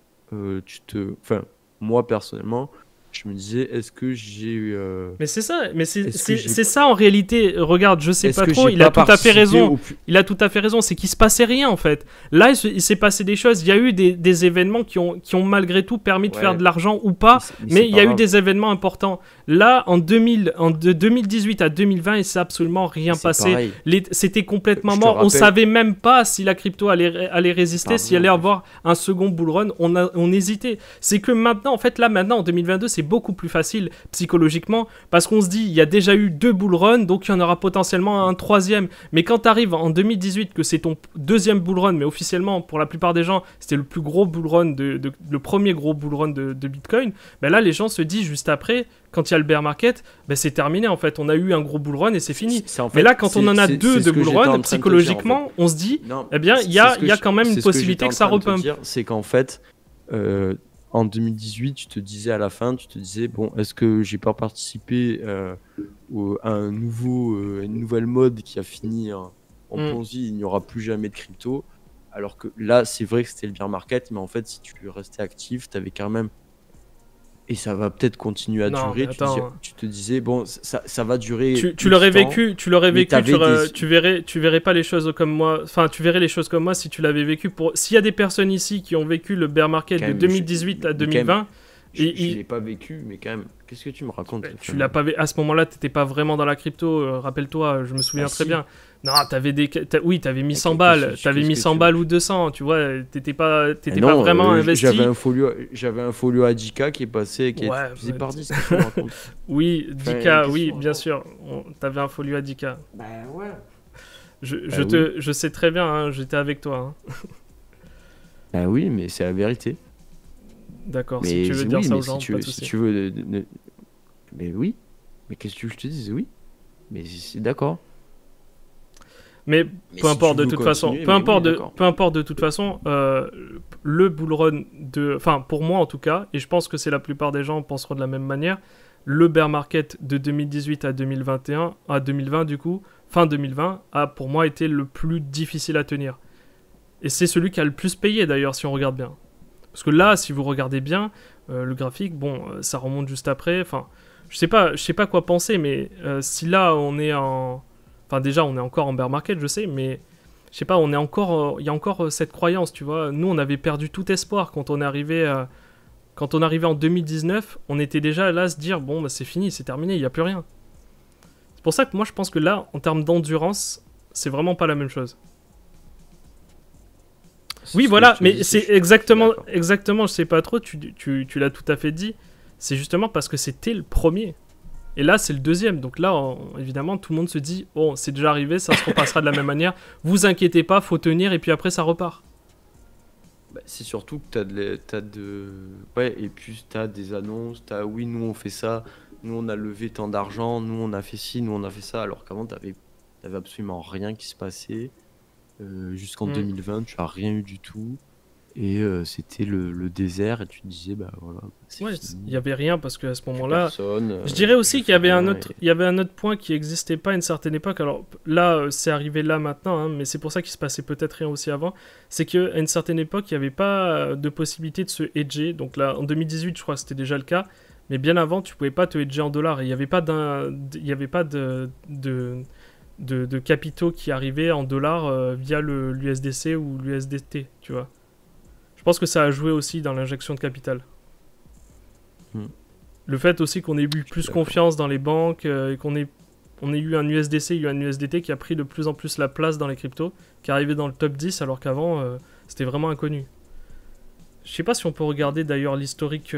Enfin, moi, personnellement, je me disais, est-ce que j'ai eu... Mais c'est ça, mais Est-ce que j'ai- c'est ça en réalité. Regarde, je sais est-ce pas que trop, j'ai il a pas tout à fait participé raison. au Il a tout à fait raison, c'est qu'il se passait rien en fait. Là, il s'est passé des choses. Il y a eu des événements qui ont malgré tout permis de Ouais. faire de l'argent ou pas, mais c'est il y pas a eu grave. des événements importants. Là, de 2018 à 2020, il s'est absolument rien C'est passé. pareil. C'était complètement Je te mort. On rappelle- savait même pas si la crypto allait résister, Pardon. s'il allait avoir un second bull run. On hésitait. C'est que maintenant, en fait, maintenant, en 2022, c'est beaucoup plus facile psychologiquement parce qu'on se dit, il y a déjà eu 2 bull runs, donc il y en aura potentiellement un troisième. Mais quand tu arrives en 2018, que c'est ton deuxième bull run, mais officiellement, pour la plupart des gens, c'était le plus gros bull run, le premier gros bull run de Bitcoin, ben là, les gens se disent juste après, quand il y a le bear market, ben c'est terminé en fait. On a eu un gros bull run et c'est fini. En fait, Mais là, quand on en a c'est 2 ce de que bull j'étais en train run, de te dire, en psychologiquement, fait. on se dit, Non, eh bien, il y a quand même une possibilité que ça repump. C'est qu'en fait, en 2018, tu te disais à la fin, tu te disais, bon, est-ce que j'ai pas participé à une nouvelle mode qui a fini en Ponzi, il n'y aura plus jamais de crypto. Alors que là, c'est vrai que c'était le bear market, mais en fait, si tu restais actif, tu avais quand même. Et ça va peut-être continuer à Non, durer. mais attends. Tu te disais, bon, ça va durer. Tu X l'aurais temps. vécu, mais t'avais tu verrais pas les choses comme moi. Enfin, tu verrais les choses comme moi si tu l'avais vécu. S'il y a des personnes ici qui ont vécu le bear market Quand de même, 2018 à mais quand même, 2020, Je et- ne l'ai pas vécu, mais quand même, qu'est-ce que tu me racontes? tu l'as pas à ce moment-là, t'étais pas vraiment dans la crypto. Rappelle-toi, je me souviens Ah, très si. bien. Non, oui, t'avais mis Ok, 100 balles, qu'est-ce t'avais que mis tu 100 veux balles ou 200. Tu vois, t'étais pas Mais vraiment investi. J'avais un folio à 10K qui est passé, qui Ouais, est divisé ouais, par 10. Qu'est-ce que tu me racontes? Oui, Enfin, 10K, qu'est-ce oui, qu'on bien raconte sûr. T'avais un folio à 10K. Bah ouais. Je sais très bien, hein, j'étais avec toi. Hein. Bah oui, mais c'est la vérité. D'accord, Mais si tu veux oui, dire ça mais aux gens, si tu, pas de si souci. tu veux. Mais oui. Mais qu'est-ce que tu veux que je te dise? Oui. Mais c'est d'accord. Mais Mais peu si importe tu de veux toute façon, continuer, mais oui, d'accord. peu importe de toute façon, le bull run enfin pour moi en tout cas, et je pense que c'est la plupart des gens penseront de la même manière, le bear market de 2018 à 2021, à 2020 du coup, fin 2020, a pour moi été le plus difficile à tenir. Et c'est celui qui a le plus payé d'ailleurs, si on regarde bien. Parce que là, si vous regardez bien, le graphique, bon, ça remonte juste après. Enfin, je sais pas quoi penser, mais si là on est en... Enfin déjà, on est encore en bear market, je sais, mais je sais pas, on est encore... Il y a encore cette croyance, tu vois. Nous, on avait perdu tout espoir quand on est arrivé... Quand on arrivait en 2019, on était déjà là à se dire, bon, bah, c'est fini, c'est terminé, il n'y a plus rien. C'est pour ça que moi, je pense que là, en termes d'endurance, c'est vraiment pas la même chose. Oui, voilà, mais c'est exactement, je sais pas trop, tu l'as tout à fait dit. C'est justement parce que c'était le premier. Et là, c'est le deuxième. Donc là, évidemment, tout le monde se dit, bon, c'est déjà arrivé, ça se repassera de la même manière. Vous inquiétez pas, faut tenir, et puis après, ça repart. Bah, c'est surtout que Ouais, et puis t'as des annonces, oui, nous on fait ça, nous on a levé tant d'argent, nous on a fait ci, nous on a fait ça, alors qu'avant t'avais absolument rien qui se passait. Jusqu'en 2020, tu as rien eu du tout. Et c'était le désert, et tu te disais, bah voilà, c'est Ouais, fini. il n'y avait rien parce qu'à ce moment-là, Personne, je dirais aussi qu'il y avait rien, il y avait un autre point qui n'existait pas à une certaine époque. Alors là, c'est arrivé là maintenant, hein, mais c'est pour ça qu'il se passait peut-être rien aussi avant. C'est qu'à une certaine époque, il n'y avait pas de possibilité de se hedger. Donc là, en 2018, je crois que c'était déjà le cas. Mais bien avant, tu pouvais pas te hedger en dollars. Et il n'y avait pas, il y avait pas de capitaux qui arrivaient en dollars via l'USDC ou l'USDT, tu vois. Je pense que ça a joué aussi dans l'injection de capital. Le fait aussi qu'on ait eu plus confiance dans les banques et qu'on ait eu un USDC, un USDT qui a pris de plus en plus la place dans les cryptos, qui est arrivé dans le top 10 alors qu'avant c'était vraiment inconnu. Je sais pas si on peut regarder d'ailleurs l'historique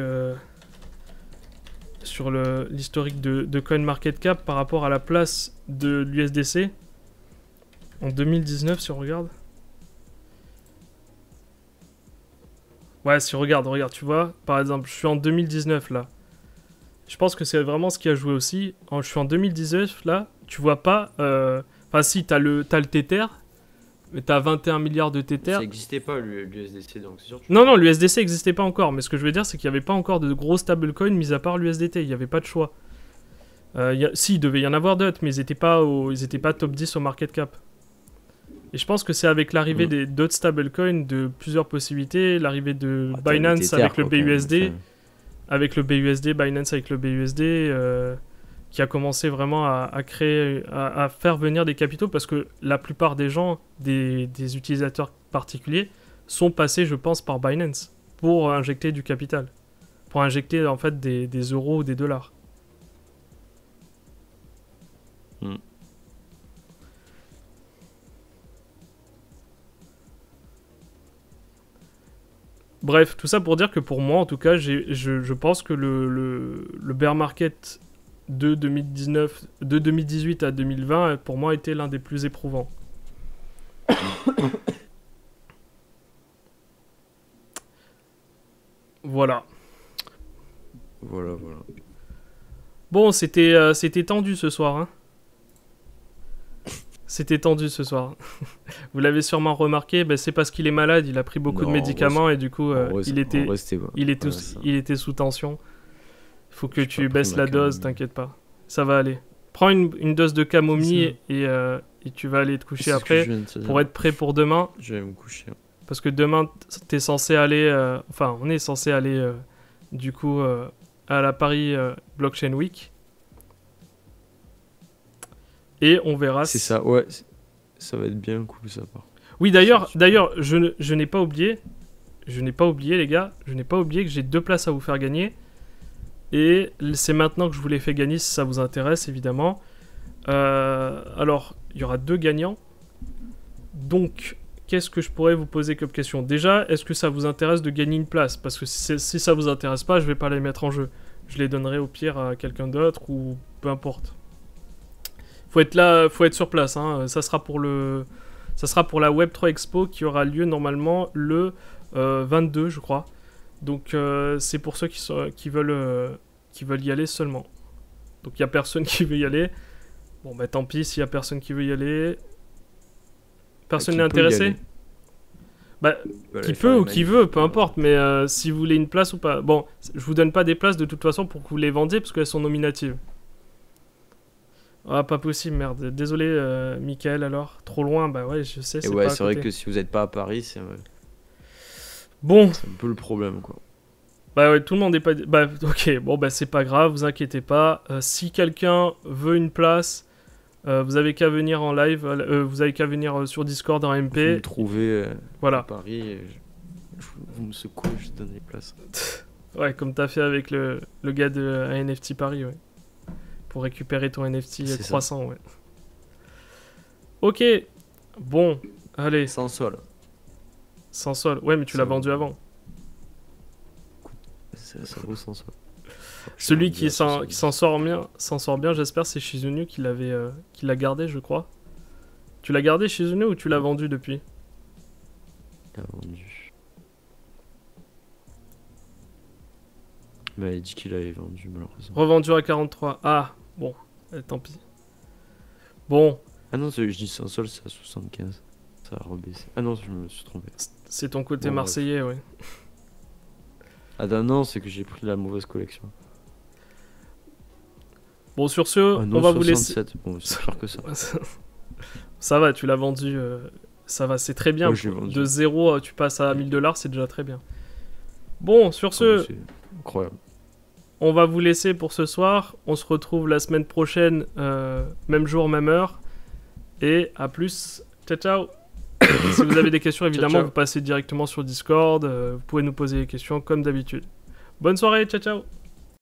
sur l'historique de CoinMarketCap par rapport à la place de l'USDC en 2019 si on regarde. Ouais, si regarde, tu vois, par exemple, je suis en 2019 là. Je pense que c'est vraiment ce qui a joué aussi. Je suis en 2019 là, tu vois pas. Enfin, si, t'as le Tether, mais t'as 21 milliards de Tether. Ça n'existait pas l'USDC, donc c'est sûr. Non, l'USDC n'existait pas encore, mais ce que je veux dire, c'est qu'il n'y avait pas encore de gros stablecoins mis à part l'USDT, il n'y avait pas de choix. Si, il devait y en avoir d'autres, mais ils n'étaient pas top 10 au market cap. Et je pense que c'est avec l'arrivée d'autres stablecoins, de plusieurs possibilités, l'arrivée de Binance avec le BUSD, avec le BUSD, Binance avec le BUSD, qui a commencé vraiment à créer, à faire venir des capitaux, parce que la plupart des gens, des utilisateurs particuliers, sont passés, je pense, par Binance pour injecter du capital, pour injecter en fait des euros ou des dollars. Bref, tout ça pour dire que pour moi, en tout cas, je pense que le bear market de 2018 à 2020, pour moi, était l'un des plus éprouvants. Voilà. Voilà. Bon, c'était tendu ce soir, hein. C'était tendu ce soir. Vous l'avez sûrement remarqué, c'est parce qu'il est malade, il a pris beaucoup de médicaments et du coup il était sous tension. Il faut que tu baisses la dose, t'inquiète pas. Ça va aller. Prends une dose de camomille et tu vas aller te coucher après pour être prêt pour demain. Je vais me coucher. Parce que demain, t'es censé aller... on est censé aller du coup à la Paris Blockchain Week. Et on verra. C'est ça, ouais. Ça va être bien cool, ça part. Oui, d'ailleurs, je n'ai pas oublié. Je n'ai pas oublié, les gars. Je n'ai pas oublié que j'ai 2 places à vous faire gagner. Et c'est maintenant que je vous les fais gagner si ça vous intéresse, évidemment. Alors, il y aura 2 gagnants. Donc, qu'est-ce que je pourrais vous poser comme question? Déjà, est-ce que ça vous intéresse de gagner une place? Parce que si ça vous intéresse pas, je vais pas les mettre en jeu. Je les donnerai au pire à quelqu'un d'autre ou peu importe. Faut être sur place, hein. Ça sera pour la Web3 Expo qui aura lieu normalement le 22, je crois. Donc c'est pour ceux qui veulent y aller seulement. Donc il n'y a personne qui veut y aller. Bon, tant pis s'il n'y a personne qui veut y aller. Personne n'est intéressé? Bah, qui peut ou qui veut, peu importe, mais si vous voulez une place ou pas. Bon, je vous donne pas des places de toute façon pour que vous les vendiez parce qu'elles sont nominatives. Ah, pas possible, merde. Désolé, Michael, alors. Trop loin, bah ouais, je sais, Et c'est ouais, pas à c'est vrai côté. que si vous êtes pas à Paris, Bon, c'est un peu le problème, quoi. bah ouais, tout le monde est pas... Bah, ok, bon, bah c'est pas grave, vous inquiétez pas. Si quelqu'un veut une place, vous avez qu'à venir en live, vous avez qu'à venir sur Discord en Vous MP. me trouvez à Voilà. Paris, et vous me secouez, je donne les places. Ouais, comme t'as fait avec le gars de NFT Paris, ouais. Pour récupérer ton NFT C'est ça. 300, ouais. Ok, bon, allez, Sans sol. sans sol. Ouais, mais tu l'as Ça- vendu avant. Ça vaut sans sol. Celui J'ai qui vendu à s'en 70. s'en sort bien, j'espère, c'est Shizunu qui l'a gardé, je crois. Tu l'as gardé Shizunu ou tu l'as vendu depuis? Il a vendu. Mais il dit qu'il avait vendu, malheureusement. Revendu à 43. Ah, bon, tant pis. Bon, Ah non, je dis sans sol, c'est à 75. Ça a rebaissé. Ah non, je me suis trompé. c'est ton côté Bon, marseillais, ouais. Ah non, c'est que j'ai pris la mauvaise collection. Bon, sur ce, Ah non, on va vous laisser... 67. Bon, c'est pire que ça. Ça va, tu l'as vendu, ça va, c'est très bien. Ouais, je l'ai vendu. De 0, tu passes à 1000 $, c'est déjà très bien. Bon, sur ce, C'est incroyable. on va vous laisser pour ce soir. On se retrouve la semaine prochaine, même jour, même heure. Et à plus. Ciao, ciao. Si vous avez des questions, évidemment, ciao. vous passez directement sur Discord. Vous pouvez nous poser des questions comme d'habitude. Bonne soirée, ciao, ciao.